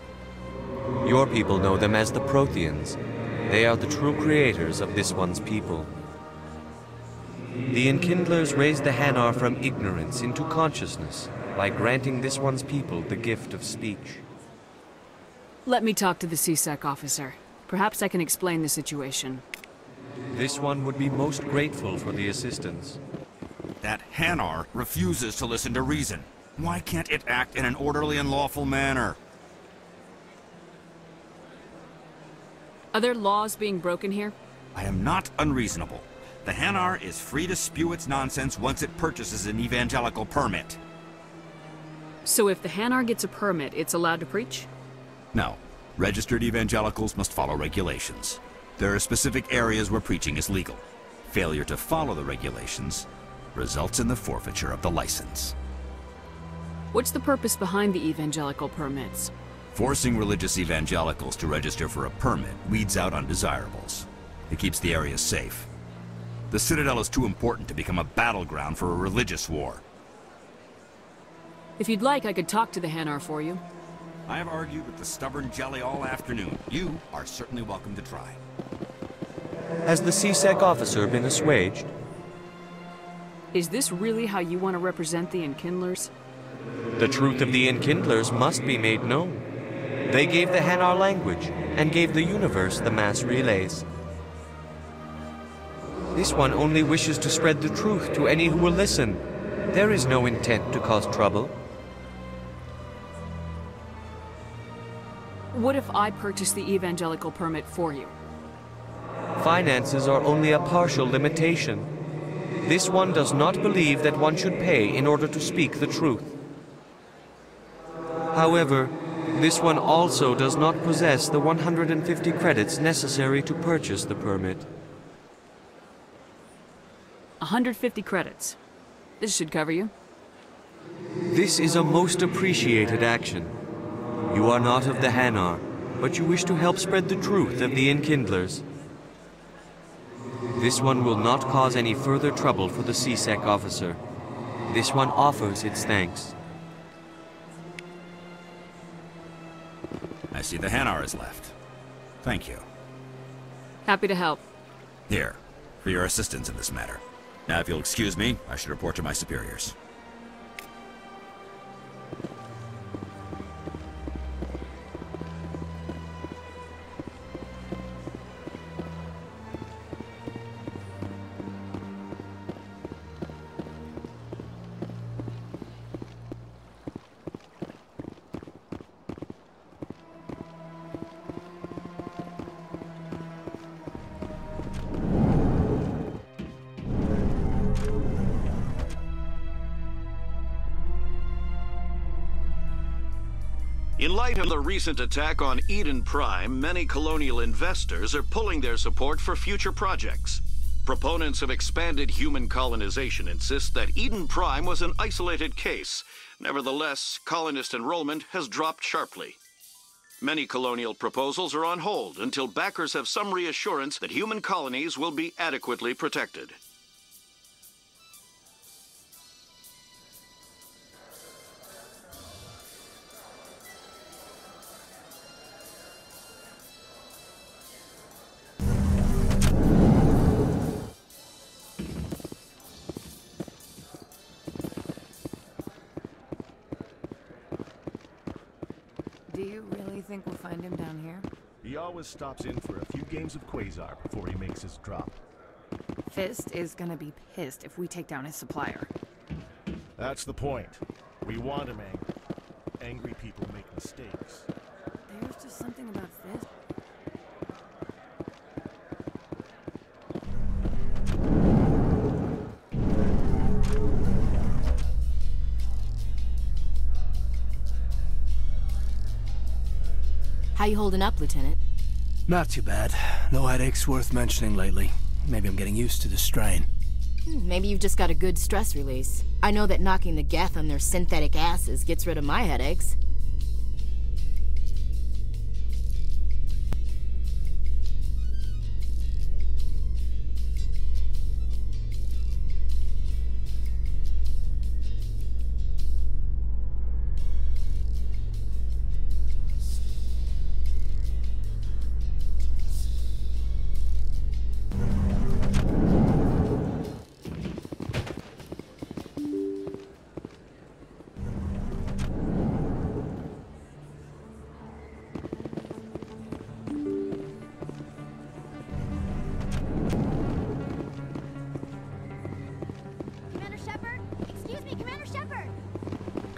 [SPEAKER 20] Your people know them as the Protheans. They are the true creators of this one's people. The Enkindlers raised the Hanar from ignorance into consciousness by granting this one's people the gift of speech.
[SPEAKER 12] Let me talk to the CSEC officer. Perhaps I can explain the situation.
[SPEAKER 20] This one would be most grateful for the assistance.
[SPEAKER 19] That Hanar refuses to listen to reason. Why can't it act in an orderly and lawful manner?
[SPEAKER 12] Are there laws being broken here?
[SPEAKER 19] I am not unreasonable. The Hanar is free to spew its nonsense once it purchases an evangelical permit.
[SPEAKER 12] So if the Hanar gets a permit, it's allowed to preach?
[SPEAKER 19] No. Registered evangelicals must follow regulations. There are specific areas where preaching is legal. Failure to follow the regulations results in the forfeiture of the license.
[SPEAKER 12] What's the purpose behind the evangelical permits?
[SPEAKER 19] Forcing religious evangelicals to register for a permit weeds out undesirables. It keeps the area safe. The Citadel is too important to become a battleground for a religious war.
[SPEAKER 12] If you'd like, I could talk to the Hanar for you.
[SPEAKER 19] I have argued with the stubborn jelly all afternoon. You are certainly welcome to try.
[SPEAKER 20] Has the CSEC officer been assuaged?
[SPEAKER 12] Is this really how you want to represent the Enkindlers?
[SPEAKER 20] The truth of the Enkindlers must be made known. They gave the Hanar language, and gave the universe the mass relays. This one only wishes to spread the truth to any who will listen. There is no intent to cause trouble.
[SPEAKER 12] What if I purchase the evangelical permit for you?
[SPEAKER 20] Finances are only a partial limitation. This one does not believe that one should pay in order to speak the truth. However, this one also does not possess the 150 credits necessary to purchase the permit.
[SPEAKER 12] 150 credits. This should cover you.
[SPEAKER 20] This is a most appreciated action. You are not of the Hanar, but you wish to help spread the truth of the Enkindlers. This one will not cause any further trouble for the CSEC officer. This one offers its thanks.
[SPEAKER 19] I see the Hanar is left. Thank you.
[SPEAKER 12] Happy to help.
[SPEAKER 19] Here, for your assistance in this matter. Now, if you'll excuse me, I should report to my superiors.
[SPEAKER 21] In light of the recent attack on Eden Prime, many colonial investors are pulling their support for future projects. Proponents of expanded human colonization insist that Eden Prime was an isolated case. Nevertheless, colonist enrollment has dropped sharply. Many colonial proposals are on hold until backers have some reassurance that human colonies will be adequately protected.
[SPEAKER 9] Do you really think we'll find him down here?
[SPEAKER 22] He always stops in for a few games of Quasar before he makes his drop.
[SPEAKER 9] Fist is gonna be pissed if we take down his supplier.
[SPEAKER 22] That's the point. We want him angry. Angry people make mistakes.
[SPEAKER 9] There's just something about Fist.
[SPEAKER 4] How you holding up, Lieutenant?
[SPEAKER 2] Not too bad. No headaches worth mentioning lately. Maybe I'm getting used to the strain.
[SPEAKER 4] Maybe you've just got a good stress release. I know that knocking the Geth on their synthetic asses gets rid of my headaches.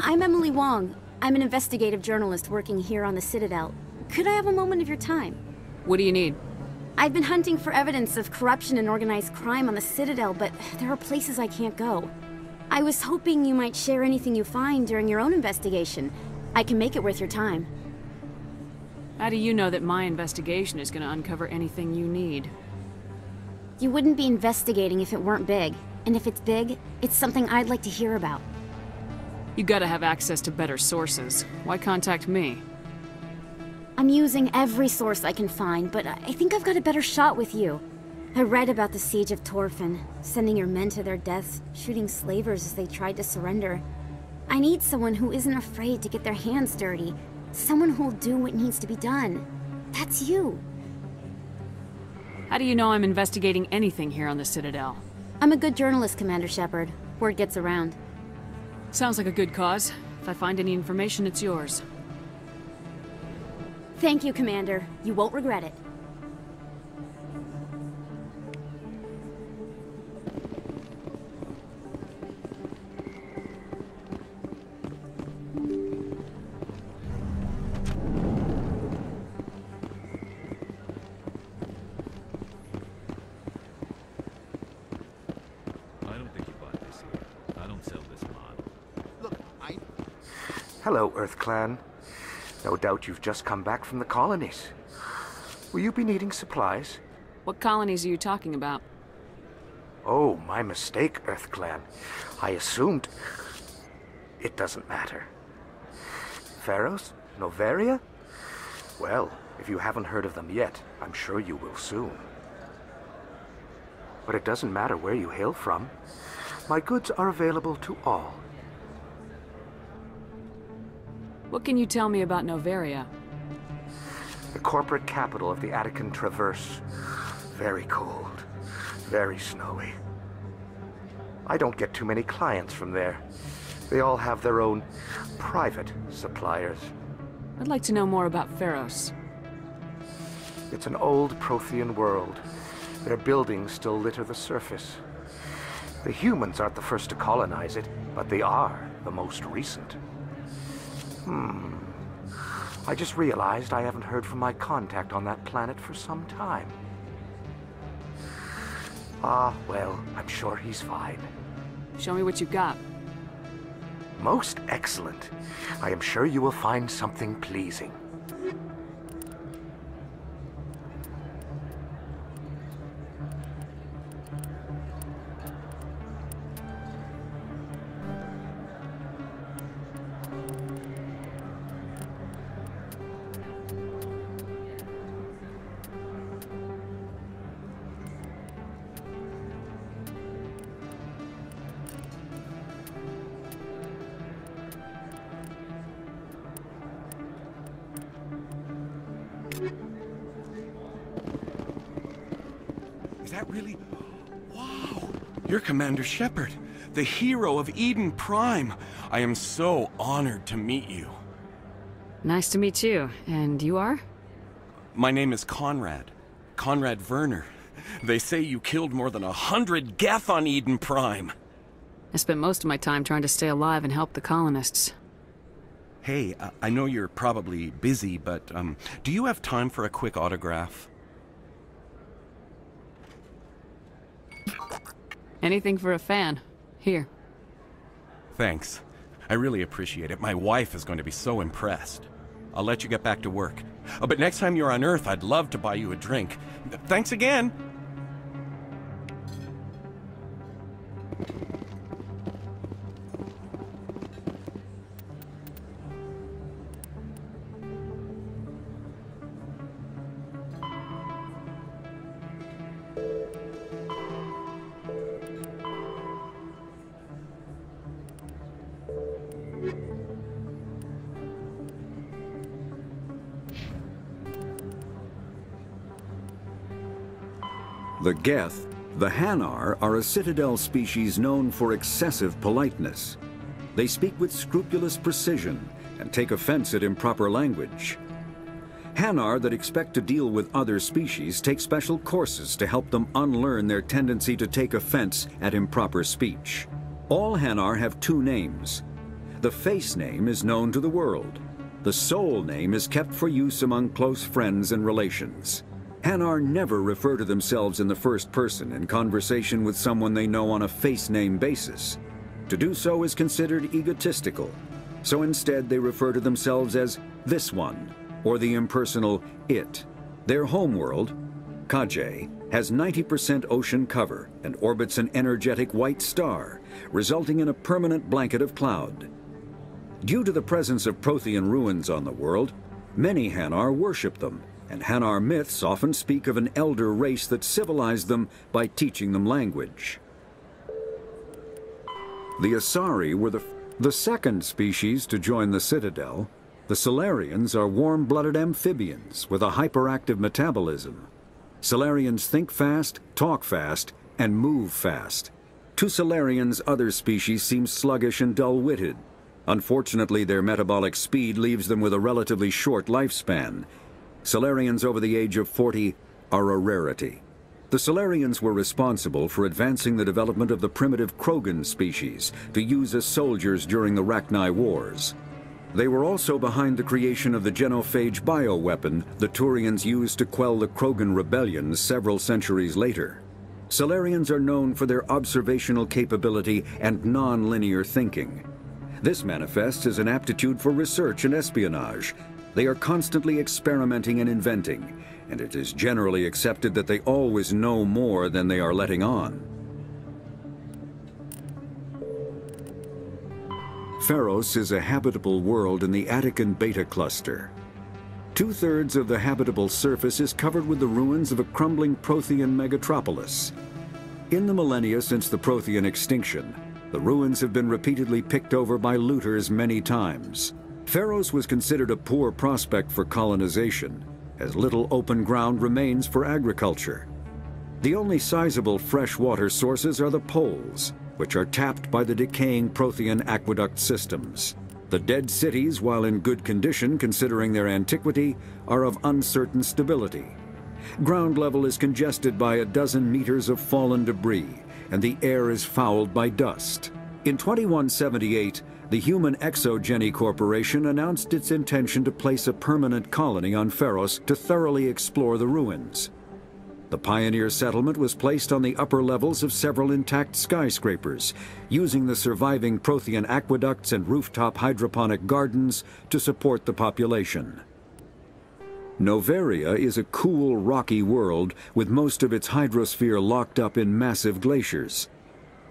[SPEAKER 23] I'm Emily Wong. I'm an investigative journalist working here on the Citadel. Could I have a moment of your time?
[SPEAKER 12] What do you need?
[SPEAKER 23] I've been hunting for evidence of corruption and organized crime on the Citadel, but there are places I can't go. I was hoping you might share anything you find during your own investigation. I can make it worth your time.
[SPEAKER 12] How do you know that my investigation is going to uncover anything you need?
[SPEAKER 23] You wouldn't be investigating if it weren't big. And if it's big, it's something I'd like to hear about.
[SPEAKER 12] You gotta have access to better sources. Why contact me?
[SPEAKER 23] I'm using every source I can find, but I think I've got a better shot with you. I read about the siege of Torfin, sending your men to their deaths, shooting slavers as they tried to surrender. I need someone who isn't afraid to get their hands dirty. Someone who'll do what needs to be done. That's you.
[SPEAKER 12] How do you know I'm investigating anything here on the Citadel?
[SPEAKER 23] I'm a good journalist, Commander Shepard. Word gets around.
[SPEAKER 12] Sounds like a good cause. If I find any information, it's yours.
[SPEAKER 23] Thank you, Commander. You won't regret it.
[SPEAKER 1] Hello, Earth Clan. No doubt you've just come back from the colonies. Will you be needing supplies?
[SPEAKER 12] What colonies are you talking about?
[SPEAKER 1] Oh, my mistake, Earth Clan. I assumed... It doesn't matter. Pharaohs? Noveria? Well, if you haven't heard of them yet, I'm sure you will soon. But it doesn't matter where you hail from. My goods are available to all.
[SPEAKER 12] What can you tell me about Noveria?
[SPEAKER 1] The corporate capital of the Attican Traverse. Very cold. Very snowy. I don't get too many clients from there. They all have their own private suppliers.
[SPEAKER 12] I'd like to know more about Pharos.
[SPEAKER 1] It's an old Prothean world. Their buildings still litter the surface. The humans aren't the first to colonize it, but they are the most recent. I just realized I haven't heard from my contact on that planet for some time. Ah, well, I'm sure he's fine.
[SPEAKER 12] Show me what you got.
[SPEAKER 1] Most excellent. I am sure you will find something pleasing.
[SPEAKER 3] Is that really... Wow! You're Commander Shepard, the hero of Eden Prime. I am so honored to meet you.
[SPEAKER 12] Nice to meet you. And you are?
[SPEAKER 3] My name is Conrad. Conrad Werner. They say you killed more than 100 Geth on Eden Prime.
[SPEAKER 12] I spent most of my time trying to stay alive and help the colonists.
[SPEAKER 3] Hey, I know you're probably busy, but do you have time for a quick autograph?
[SPEAKER 12] Anything for a fan. Here.
[SPEAKER 3] Thanks. I really appreciate it. My wife is going to be so impressed. I'll let you get back to work. But next time you're on Earth, I'd love to buy you a drink. Thanks again!
[SPEAKER 15] The Geth, the Hanar, are a citadel species known for excessive politeness. They speak with scrupulous precision and take offense at improper language. Hanar that expect to deal with other species take special courses to help them unlearn their tendency to take offense at improper speech. All Hanar have two names. The face name is known to the world. The soul name is kept for use among close friends and relations. Hanar never refer to themselves in the first person in conversation with someone they know on a face name basis. To do so is considered egotistical, so instead they refer to themselves as this one, or the impersonal it. Their homeworld, Kajay, has 90% ocean cover and orbits an energetic white star, resulting in a permanent blanket of cloud. Due to the presence of Prothean ruins on the world, many Hanar worship them, and Hanar myths often speak of an elder race that civilized them by teaching them language. The Asari were the second species to join the Citadel. The Solarians are warm-blooded amphibians with a hyperactive metabolism. Solarians think fast, talk fast, and move fast. To Solarians, other species seem sluggish and dull-witted. Unfortunately, their metabolic speed leaves them with a relatively short lifespan. Solarians over the age of 40 are a rarity. The Solarians were responsible for advancing the development of the primitive Krogan species to use as soldiers during the Rachni Wars. They were also behind the creation of the genophage bioweapon the Turians used to quell the Krogan rebellions several centuries later. Solarians are known for their observational capability and non-linear thinking. This manifests as an aptitude for research and espionage. They are constantly experimenting and inventing, and it is generally accepted that they always know more than they are letting on. Pharos is a habitable world in the Attican Beta cluster. 2/3 of the habitable surface is covered with the ruins of a crumbling Prothean megatropolis. In the millennia since the Prothean extinction, the ruins have been repeatedly picked over by looters many times. Pharos was considered a poor prospect for colonization, as little open ground remains for agriculture. The only sizable freshwater sources are the poles, which are tapped by the decaying Prothean aqueduct systems. The dead cities, while in good condition considering their antiquity, are of uncertain stability. Ground level is congested by a dozen meters of fallen debris, and the air is fouled by dust. In 2178, the Human Exogeny Corporation announced its intention to place a permanent colony on Pharos to thoroughly explore the ruins. The pioneer settlement was placed on the upper levels of several intact skyscrapers, using the surviving Prothean aqueducts and rooftop hydroponic gardens to support the population. Noveria is a cool, rocky world with most of its hydrosphere locked up in massive glaciers.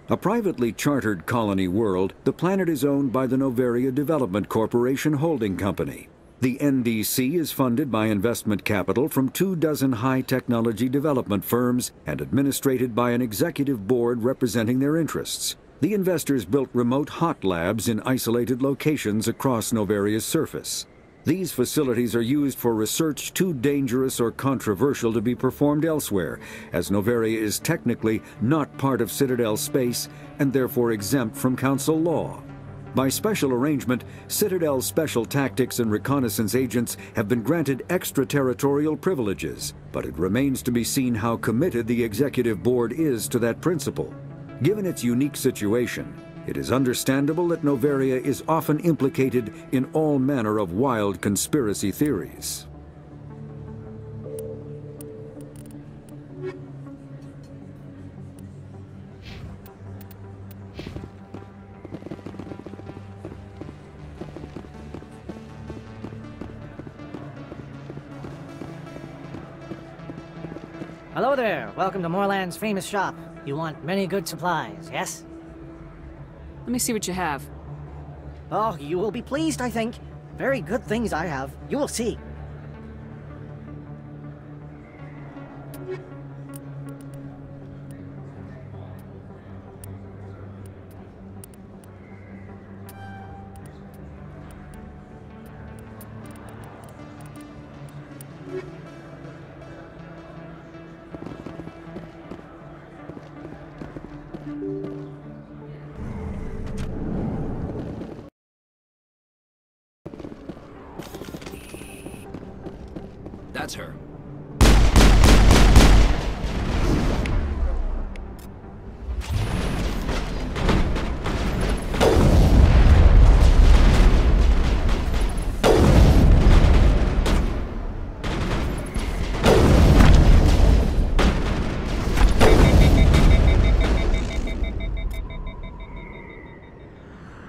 [SPEAKER 15] A privately chartered colony world, the planet is owned by the Noveria Development Corporation Holding Company. The NDC is funded by investment capital from 24 high-technology development firms and administrated by an executive board representing their interests. The investors built remote hot labs in isolated locations across Noveria's surface. These facilities are used for research too dangerous or controversial to be performed elsewhere, as Noveria is technically not part of Citadel space and therefore exempt from council law. By special arrangement, Citadel's special tactics and reconnaissance agents have been granted extraterritorial privileges, but it remains to be seen how committed the executive board is to that principle. Given its unique situation, it is understandable that Noveria is often implicated in all manner of wild conspiracy theories.
[SPEAKER 6] Hello there. Welcome to Moorland's famous shop. You want many good supplies, yes?
[SPEAKER 12] Let me see what you have.
[SPEAKER 6] Oh, you will be pleased, I think. Very good things I have. You will see.
[SPEAKER 2] That's her.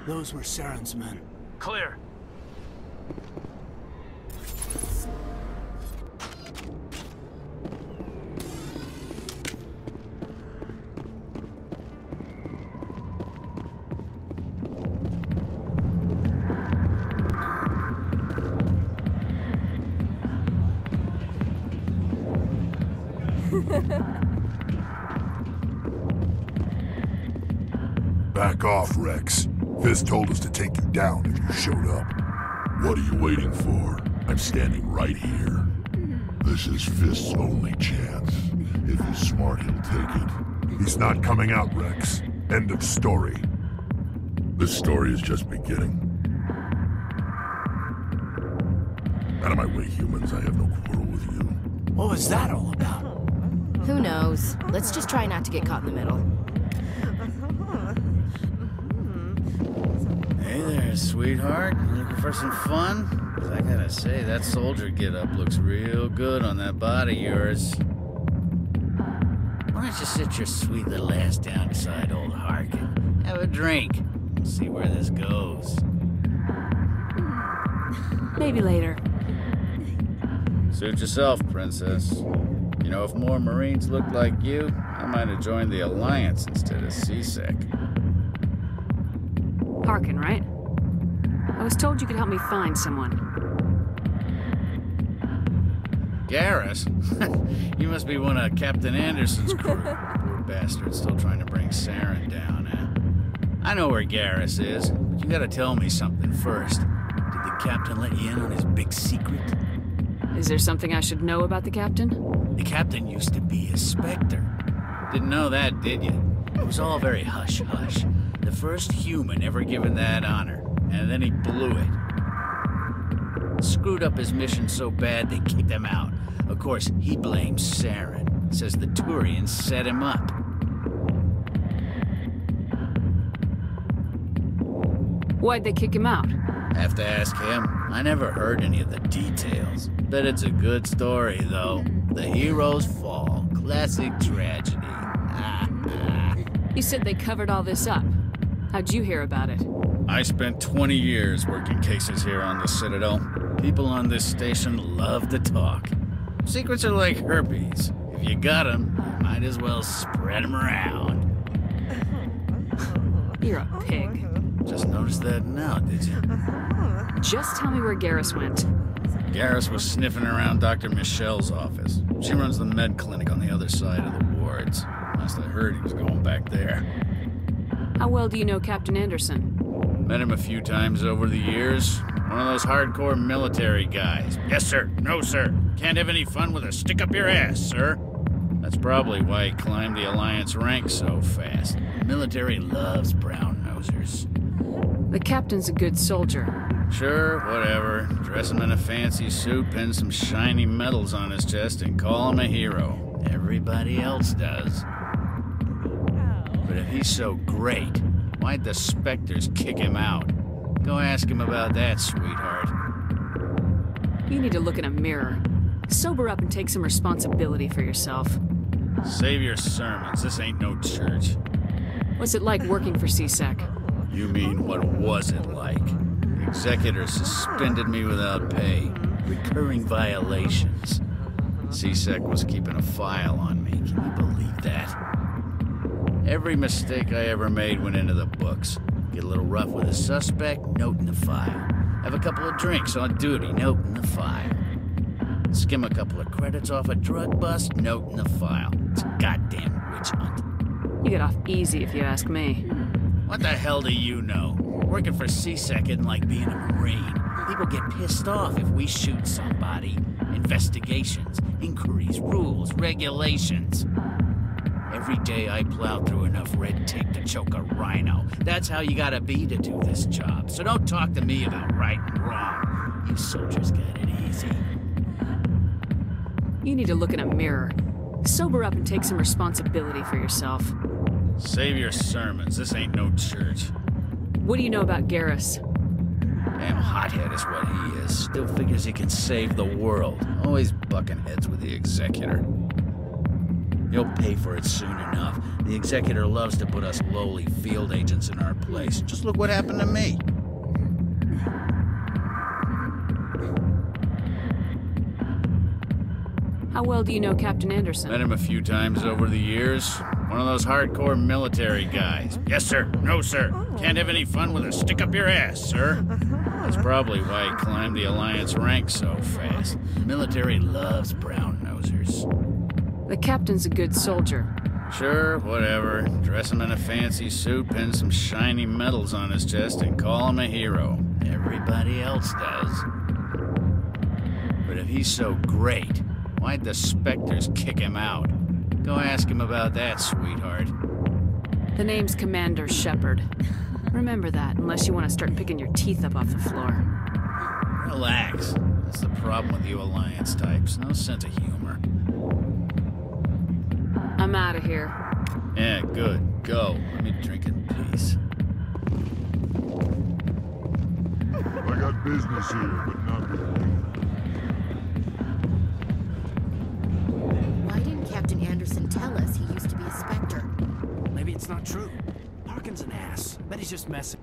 [SPEAKER 2] Those were Saren's men. Clear.
[SPEAKER 13] Back off, Rex. Fist told us to take you down if you showed up. What are you waiting for? I'm standing right here. This is Fist's only chance. If he's smart, he'll take it. He's not coming out, Rex. End of story. This story is just beginning. Out of my way, humans. I have no quarrel with you.
[SPEAKER 2] What was that all about?
[SPEAKER 4] Who knows? Let's just try not to get caught in the middle.
[SPEAKER 14] Hey there, sweetheart. You looking for some fun? 'Cause I gotta say, that soldier get-up looks real good on that body of yours. Why don't you sit your sweet little ass down beside old Harkin? Have a drink. We'll see where this goes.
[SPEAKER 12] Maybe later.
[SPEAKER 14] Suit yourself, princess. You know, if more Marines looked like you, I might have joined the Alliance instead of CSEC.
[SPEAKER 12] Harkin, right? I was told you could help me find someone.
[SPEAKER 14] Garrus? You must be one of Captain Anderson's crew. Poor bastard, still trying to bring Saren down, eh? I know where Garrus is, but you gotta tell me something first. Did the captain let you in on his big secret?
[SPEAKER 12] Is there something I should know about the captain?
[SPEAKER 14] The captain used to be a Spectre. Didn't know that, did you? It was all very hush-hush. The first human ever given that honor, and then he blew it. Screwed up his mission so bad they kicked him out. Of course, he blames Saren. Says the Turians set him up.
[SPEAKER 12] Why'd they kick him out?
[SPEAKER 14] Have to ask him. I never heard any of the details. Bet it's a good story, though. The heroes fall. Classic tragedy.
[SPEAKER 12] You said they covered all this up. How'd you hear about it?
[SPEAKER 14] I spent 20 years working cases here on the Citadel. People on this station love to talk. Secrets are like herpes. If you got them, you might as well spread them around.
[SPEAKER 12] You're a pig.
[SPEAKER 14] Just noticed that now, did you?
[SPEAKER 12] Just tell me where Garrus went.
[SPEAKER 14] Garrus was sniffing around Dr. Michelle's office. She runs the med clinic on the other side of the wards. Last I heard, he was going back there.
[SPEAKER 12] How well do you know Captain Anderson?
[SPEAKER 14] Met him a few times over the years. One of those hardcore military guys. Yes, sir. No, sir. Can't have any fun with a stick up your ass, sir. That's probably why he climbed the Alliance ranks so fast. The military loves brown-nosers.
[SPEAKER 12] The captain's a good soldier.
[SPEAKER 14] Sure, whatever. Dress him in a fancy suit, pin some shiny medals on his chest, and call him a hero. Everybody else does. But if he's so great, why'd the Spectres kick him out? Go ask him about that, sweetheart.
[SPEAKER 12] You need to look in a mirror. Sober up and take some responsibility for yourself.
[SPEAKER 14] Save your sermons. This ain't no church.
[SPEAKER 12] What's it like working for CSEC?
[SPEAKER 14] You mean, what was it like? The executor suspended me without pay. Recurring violations. CSEC was keeping a file on me. Can you believe that? Every mistake I ever made went into the books. Get a little rough with a suspect, note in the file. Have a couple of drinks on duty, note in the file. Skim a couple of credits off a drug bust, note in the file. It's a goddamn witch hunt.
[SPEAKER 12] You get off easy if you ask me.
[SPEAKER 14] What the hell do you know? Working for CSEC isn't like being a Marine. People get pissed off if we shoot somebody. Investigations, inquiries, rules, regulations. Every day I plow through enough red tape to choke a rhino. That's how you gotta be to do this job. So don't talk to me about right and wrong. You soldiers got it easy.
[SPEAKER 12] You need to look in a mirror. Sober up and take some responsibility for yourself.
[SPEAKER 14] Save your sermons. This ain't no church.
[SPEAKER 12] What do you know about Garrus?
[SPEAKER 14] Damn hothead is what he is. Still figures he can save the world. Always bucking heads with the executor. He'll pay for it soon enough. The executor loves to put us lowly field agents in our place. Just look what happened to me.
[SPEAKER 12] How well do you know Captain Anderson?
[SPEAKER 14] Met him a few times over the years. One of those hardcore military guys. Yes, sir. No, sir. Can't have any fun with a stick up your ass, sir. That's probably why he climbed the Alliance ranks so fast. The military loves brown-nosers.
[SPEAKER 12] The captain's a good soldier.
[SPEAKER 14] Sure, whatever. Dress him in a fancy suit, pin some shiny medals on his chest, and call him a hero. Everybody else does. But if he's so great, why'd the Spectres kick him out? Go ask him about that, sweetheart.
[SPEAKER 12] The name's Commander Shepard. Remember that, unless you want to start picking your teeth up off the floor.
[SPEAKER 14] Relax. That's the problem with you Alliance types. No sense of humor.
[SPEAKER 12] I'm out of here.
[SPEAKER 14] Yeah, good. Go. Let me drink in peace.
[SPEAKER 13] I got business here, but not with you.
[SPEAKER 4] Why didn't Captain Anderson tell us he used to be a Spectre?
[SPEAKER 2] Maybe it's not true. Parkin's an ass. Bet he's just messing.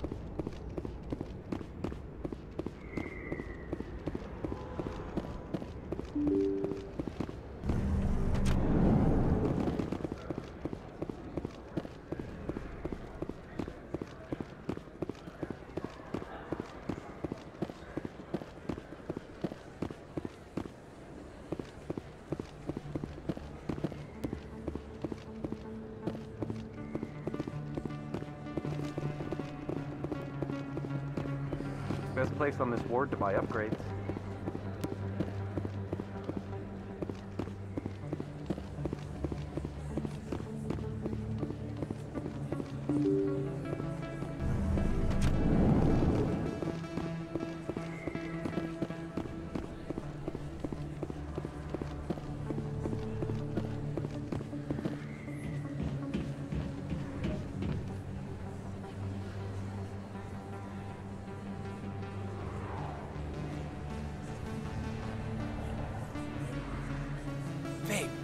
[SPEAKER 1] Best place on this ward to buy upgrades.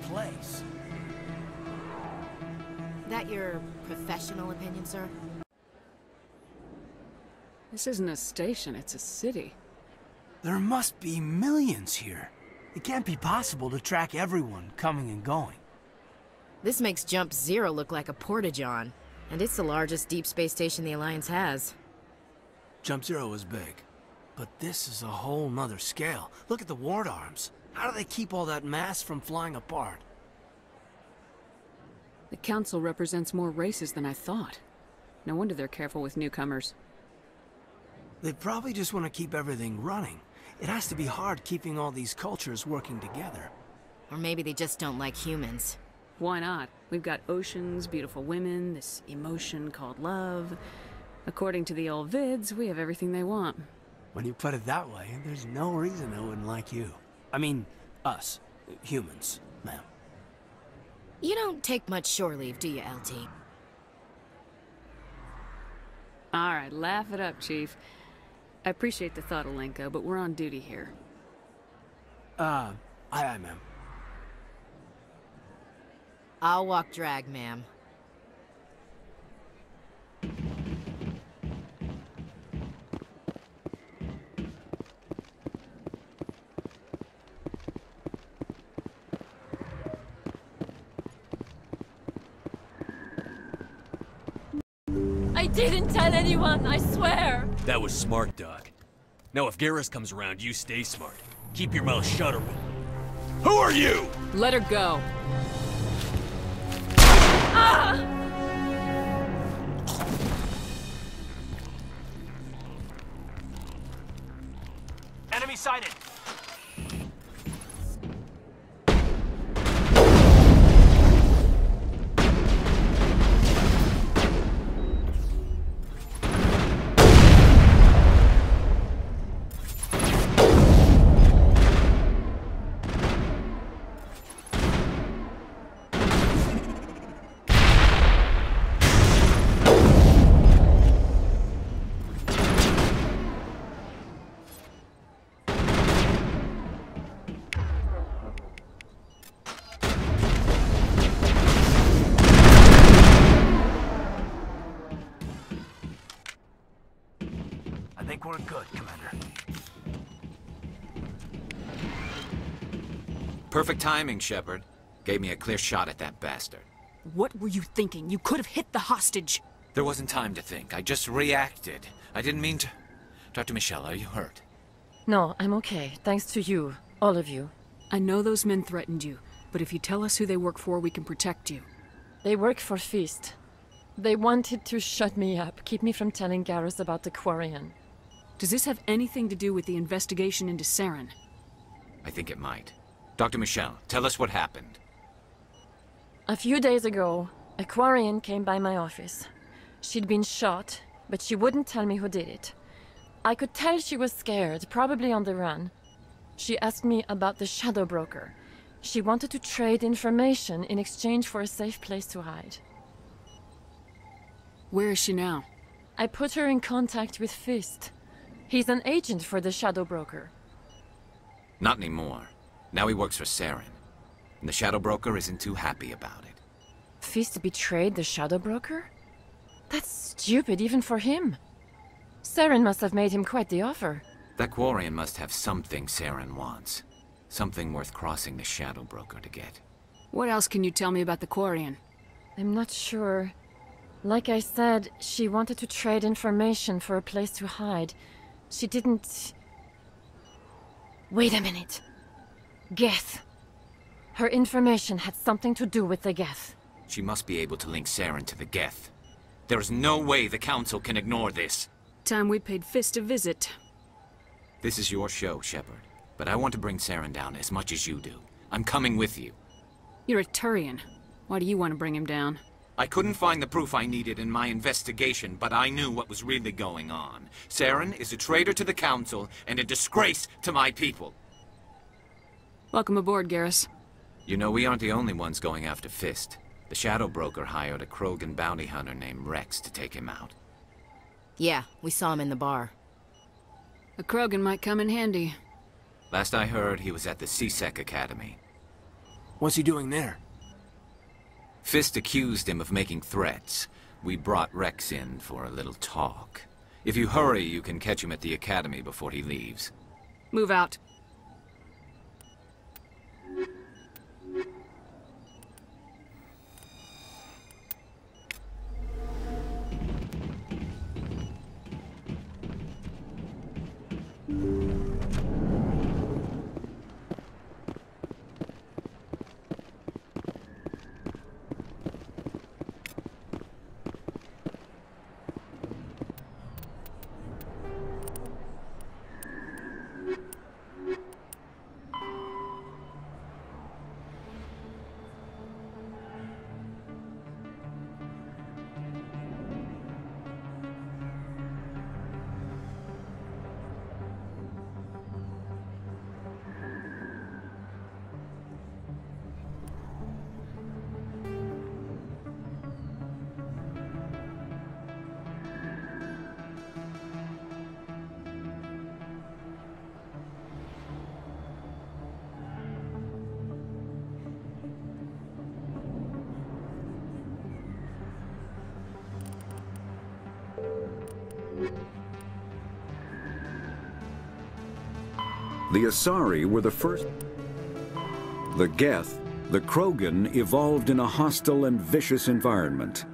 [SPEAKER 1] Place.
[SPEAKER 4] That your professional opinion, sir?
[SPEAKER 12] This isn't a station, it's a city.
[SPEAKER 2] There must be millions here. It can't be possible to track everyone coming and going.
[SPEAKER 4] This makes Jump Zero look like a porta-john, and it's the largest deep space station the Alliance has.
[SPEAKER 2] Jump Zero is big, but this is a whole nother scale. Look at the ward arms. How do they keep all that mass from flying apart?
[SPEAKER 12] The Council represents more races than I thought. No wonder they're careful with newcomers.
[SPEAKER 2] They probably just want to keep everything running. It has to be hard keeping all these cultures working together.
[SPEAKER 4] Or maybe they just don't like humans.
[SPEAKER 12] Why not? We've got oceans, beautiful women, this emotion called love. According to the old vids, we have everything they want.
[SPEAKER 2] When you put it that way, there's no reason they wouldn't like you. I mean, us. Humans, ma'am.
[SPEAKER 4] You don't take much shore leave, do you, LT?
[SPEAKER 12] Alright, laugh it up, Chief. I appreciate the thought, Alenka, but we're on duty here.
[SPEAKER 2] Aye, ma'am.
[SPEAKER 4] I'll walk drag, ma'am.
[SPEAKER 8] I didn't tell anyone, I swear!
[SPEAKER 17] That was smart, Doc. Now if Garrus comes around, you stay smart. Keep your mouth shut or Who are you?
[SPEAKER 12] Let her go.
[SPEAKER 8] Ah!
[SPEAKER 2] Enemy sighted! I think we're good, Commander.
[SPEAKER 18] Perfect timing, Shepard. Gave me a clear shot at that bastard.
[SPEAKER 12] What were you thinking? You could have hit the hostage.
[SPEAKER 18] There wasn't time to think. I just reacted. I didn't mean to... Dr. Michelle, are you hurt?
[SPEAKER 9] No, I'm okay. Thanks to you. All of you.
[SPEAKER 12] I know those men threatened you, but if you tell us who they work for, we can protect you.
[SPEAKER 9] They work for ΣXIST. They wanted to shut me up, keep me from telling Garrus about the Quarian.
[SPEAKER 12] Does this have anything to do with the investigation into Saren?
[SPEAKER 18] I think it might. Dr. Michelle, tell us what happened.
[SPEAKER 9] A few days ago, a Quarian came by my office. She'd been shot, but she wouldn't tell me who did it.
[SPEAKER 8] I could tell she was scared, probably on the run. She asked me about the shadow broker. She wanted to trade information in exchange for a safe place to hide.
[SPEAKER 12] Where is she now?
[SPEAKER 8] I put her in contact with ΣXIST. He's an agent for the shadow broker.
[SPEAKER 18] Not anymore. Now he works for Saren. And the shadow broker isn't too happy about it.
[SPEAKER 8] ΣXIST betrayed the shadow broker? That's stupid even for him. Saren must have made him quite the offer.
[SPEAKER 18] That Quarian must have something Saren wants. Something worth crossing the shadow broker to get.
[SPEAKER 12] What else can you tell me about the Quarian?
[SPEAKER 8] I'm not sure. Like I said, she wanted to trade information for a place to hide. She didn't... Wait a minute. Geth. Her information had something to do with the Geth.
[SPEAKER 18] She must be able to link Saren to the Geth. There is no way the Council can ignore this.
[SPEAKER 12] Time we paid ΣXIST a visit.
[SPEAKER 18] This is your show, Shepard. But I want to bring Saren down as much as you do. I'm coming with you.
[SPEAKER 12] You're a Turian. Why do you want to bring him down?
[SPEAKER 18] I couldn't find the proof I needed in my investigation, but I knew what was really going on. Saren is a traitor to the Council and a disgrace to my people.
[SPEAKER 12] Welcome aboard, Garrus.
[SPEAKER 18] You know, we aren't the only ones going after ΣXIST. The Shadow Broker hired a Krogan bounty hunter named Rex to take him out.
[SPEAKER 4] Yeah, we saw him in the bar.
[SPEAKER 12] A Krogan might come in handy.
[SPEAKER 18] Last I heard, he was at the CSEC Academy.
[SPEAKER 2] What's he doing there?
[SPEAKER 18] ΣXIST accused him of making threats. We brought Rex in for a little talk. If you hurry, you can catch him at the Academy before he leaves.
[SPEAKER 12] Move out.
[SPEAKER 15] The Asari were the first. The Geth, the Krogan, evolved in a hostile and vicious environment.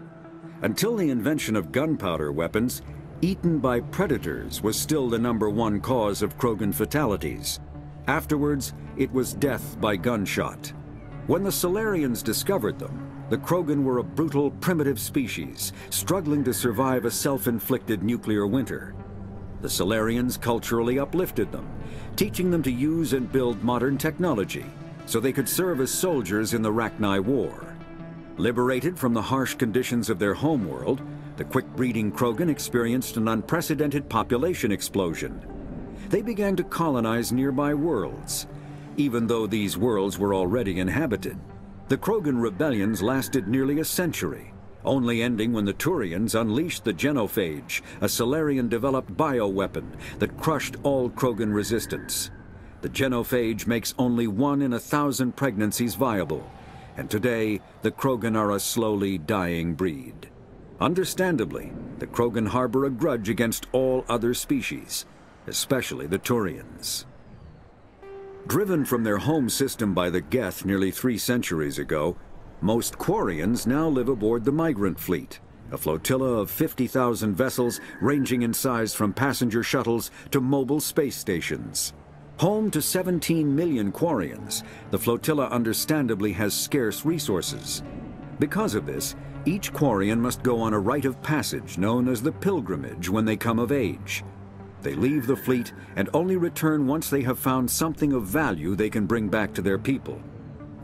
[SPEAKER 15] Until the invention of gunpowder weapons, eaten by predators was still the #1 cause of Krogan fatalities. Afterwards, it was death by gunshot. When the Solarians discovered them, the Krogan were a brutal, primitive species, struggling to survive a self-inflicted nuclear winter. The Solarians culturally uplifted them, teaching them to use and build modern technology, so they could serve as soldiers in the Rachni War. Liberated from the harsh conditions of their homeworld, the quick-breeding Krogan experienced an unprecedented population explosion. They began to colonize nearby worlds. Even though these worlds were already inhabited, the Krogan rebellions lasted nearly a century, only ending when the Turians unleashed the genophage, a Solarian-developed bioweapon that crushed all Krogan resistance. The genophage makes only 1 in 1,000 pregnancies viable, and today the Krogan are a slowly dying breed. Understandably, the Krogan harbor a grudge against all other species, especially the Turians. Driven from their home system by the Geth nearly 3 centuries ago, most Quarians now live aboard the Migrant Fleet, a flotilla of 50,000 vessels ranging in size from passenger shuttles to mobile space stations. Home to 17 million Quarians, the flotilla understandably has scarce resources. Because of this, each Quarian must go on a rite of passage known as the pilgrimage when they come of age. They leave the fleet and only return once they have found something of value they can bring back to their people.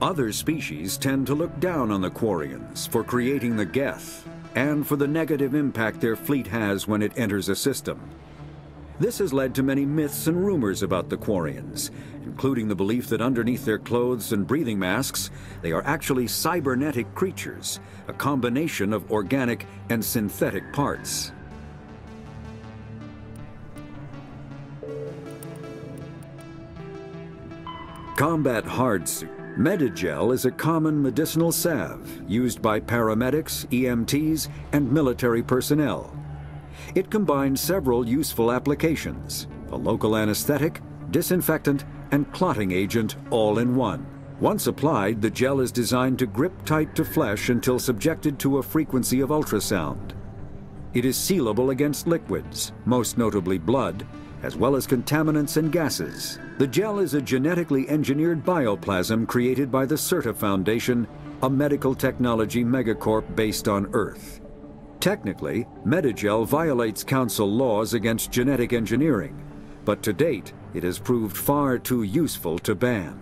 [SPEAKER 15] Other species tend to look down on the Quarians for creating the Geth and for the negative impact their fleet has when it enters a system. This has led to many myths and rumors about the Quarians, including the belief that underneath their clothes and breathing masks, they are actually cybernetic creatures, a combination of organic and synthetic parts. Combat hard suit. Medigel is a common medicinal salve used by paramedics, EMTs, and military personnel. It combines several useful applications: a local anesthetic, disinfectant, and clotting agent all in one. Once applied, the gel is designed to grip tight to flesh until subjected to a frequency of ultrasound. It is sealable against liquids, most notably blood, as well as contaminants and gases. The gel is a genetically engineered bioplasm created by the CERTA Foundation, a medical technology megacorp based on Earth. Technically, Medigel violates Council laws against genetic engineering, but to date, it has proved far too useful to ban.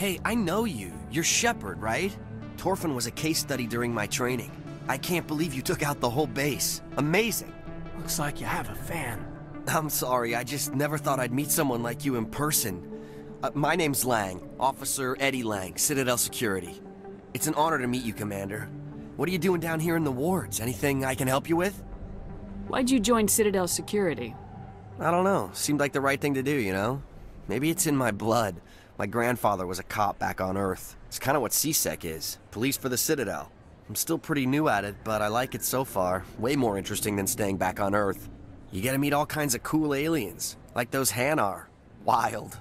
[SPEAKER 7] Hey, I know you. You're Shepard, right? Torfin was a case study during my training. I can't believe you took out the whole base. Amazing.
[SPEAKER 2] Looks like you have a fan.
[SPEAKER 7] I'm sorry, I just never thought I'd meet someone like you in person. My name's Lang, Officer Eddie Lang, Citadel Security. It's an honor to meet you, Commander. What are you doing down here in the wards? Anything I can help you with?
[SPEAKER 12] Why'd you join Citadel Security?
[SPEAKER 7] I don't know. Seemed like the right thing to do, you know? Maybe it's in my blood. My grandfather was a cop back on Earth. It's kind of what CSEC is. Police for the Citadel. I'm still pretty new at it, but I like it so far. Way more interesting than staying back on Earth. You get to meet all kinds of cool aliens, like those Hanar. Wild.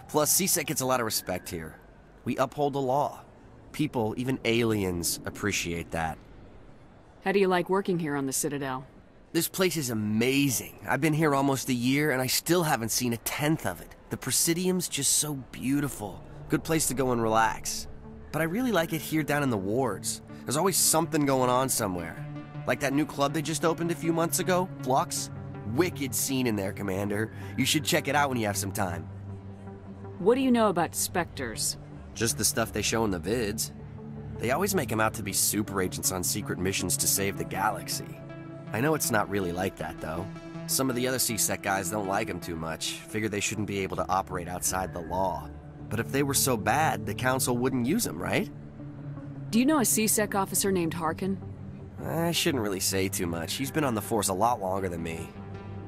[SPEAKER 7] Plus, CSEC gets a lot of respect here. We uphold the law. People, even aliens, appreciate that.
[SPEAKER 12] How do you like working here on the Citadel?
[SPEAKER 7] This place is amazing. I've been here almost a year, and I still haven't seen a tenth of it. The Presidium's just so beautiful. Good place to go and relax. But I really like it here down in the wards. There's always something going on somewhere. Like that new club they just opened a few months ago, Flux. Wicked scene in there, Commander. You should check it out when you have some time.
[SPEAKER 12] What do you know about Spectres?
[SPEAKER 7] Just the stuff they show in the vids. They always make them out to be super agents on secret missions to save the galaxy. I know it's not really like that, though. Some of the other CSEC guys don't like them too much, figure they shouldn't be able to operate outside the law. But if they were so bad, the Council wouldn't use them, right?
[SPEAKER 12] Do you know a CSEC officer named Harkin?
[SPEAKER 7] I shouldn't really say too much. He's been on the force a lot longer than me.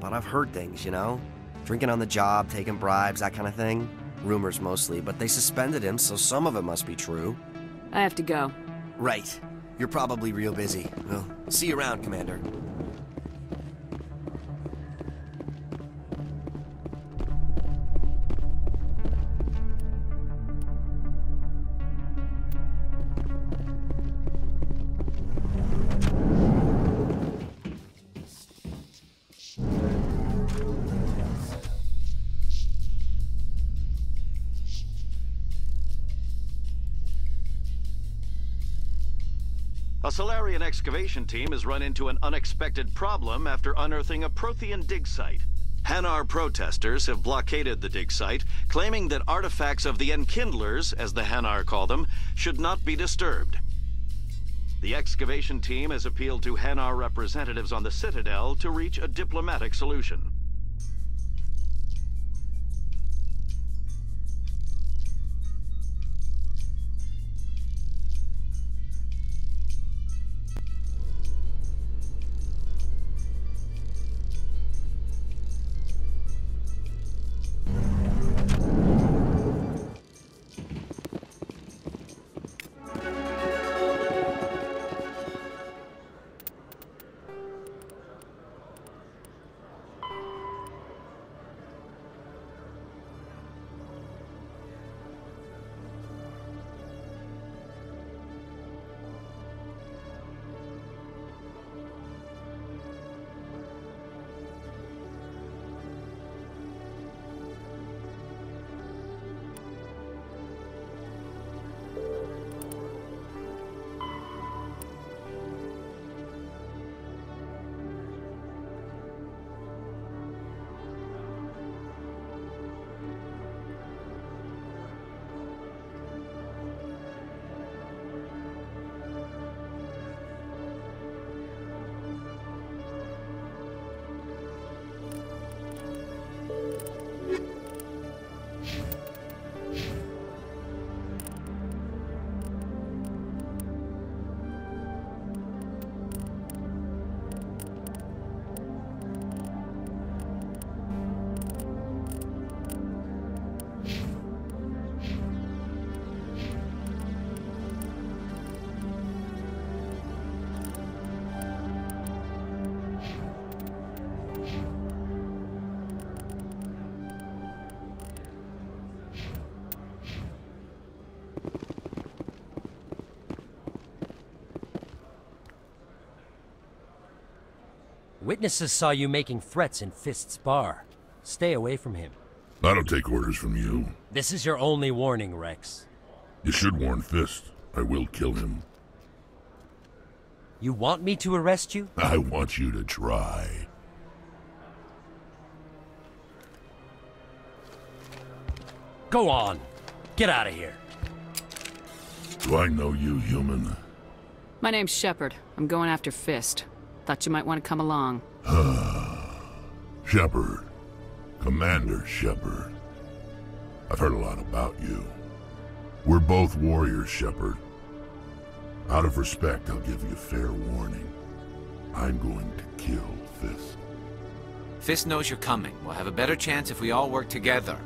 [SPEAKER 7] But I've heard things, you know? Drinking on the job, taking bribes, that kind of thing. Rumors mostly, but they suspended him, so some of it must be true.
[SPEAKER 12] I have to go.
[SPEAKER 7] Right. You're probably real busy. Well, see you around, Commander.
[SPEAKER 21] A Solarian excavation team has run into an unexpected problem after unearthing a Prothean dig site. Hanar protesters have blockaded the dig site, claiming that artifacts of the Enkindlers, as the Hanar call them, should not be disturbed. The excavation team has appealed to Hanar representatives on the Citadel to reach a diplomatic solution.
[SPEAKER 5] Witnesses saw you making threats in FIST's bar. Stay away from him.
[SPEAKER 13] I don't take orders from you.
[SPEAKER 5] This is your only warning, Rex.
[SPEAKER 13] You should warn Fist. I will kill him.
[SPEAKER 5] You want me to arrest you?
[SPEAKER 13] I want you to try.
[SPEAKER 5] Go on. Get out of here.
[SPEAKER 13] Do I know you, human?
[SPEAKER 12] My name's Shepard. I'm going after Fist. Thought you might want to come along.
[SPEAKER 13] Shepard. Commander Shepard. I've heard a lot about you. We're both warriors, Shepard. Out of respect, I'll give you fair warning. I'm going to kill Fist.
[SPEAKER 18] Fist knows you're coming. We'll have a better chance if we all work together.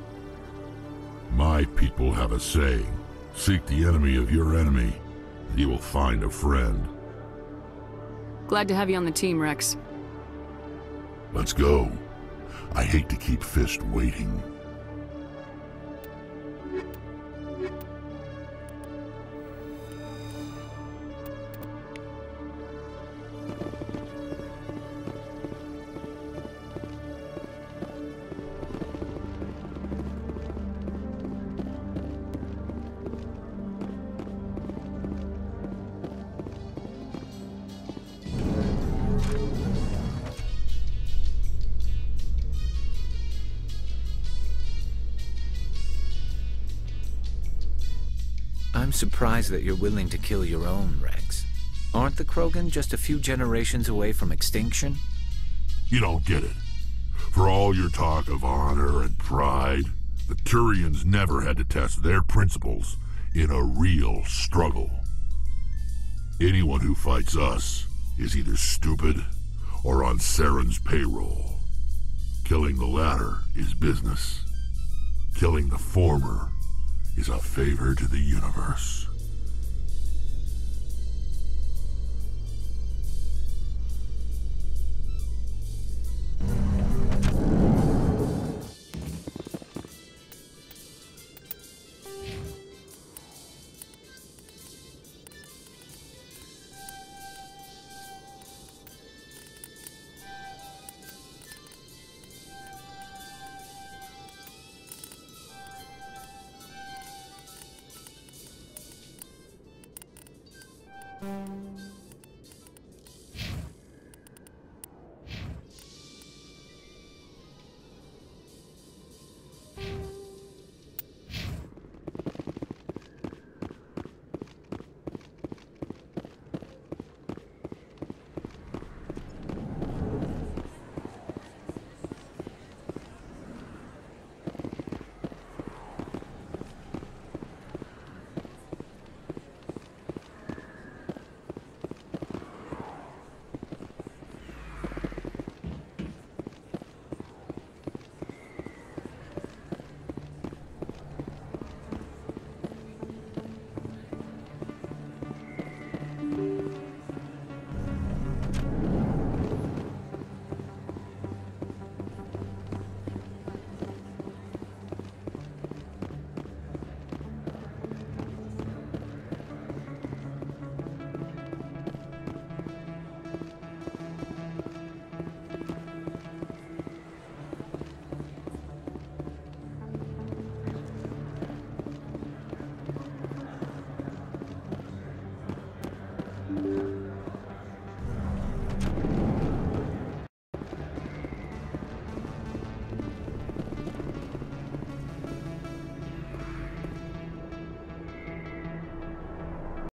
[SPEAKER 13] My people have a saying. Seek the enemy of your enemy, and you will find a friend.
[SPEAKER 12] Glad to have you on the team, Rex.
[SPEAKER 13] Let's go. I hate to keep Fist waiting.
[SPEAKER 18] I'm surprised that you're willing to kill your own, Rex. Aren't the Krogan just a few generations away from extinction?
[SPEAKER 13] You don't get it. For all your talk of honor and pride, the Turians never had to test their principles in a real struggle. Anyone who fights us is either stupid or on Saren's payroll. Killing the latter is business. Killing the former is a favor to the universe.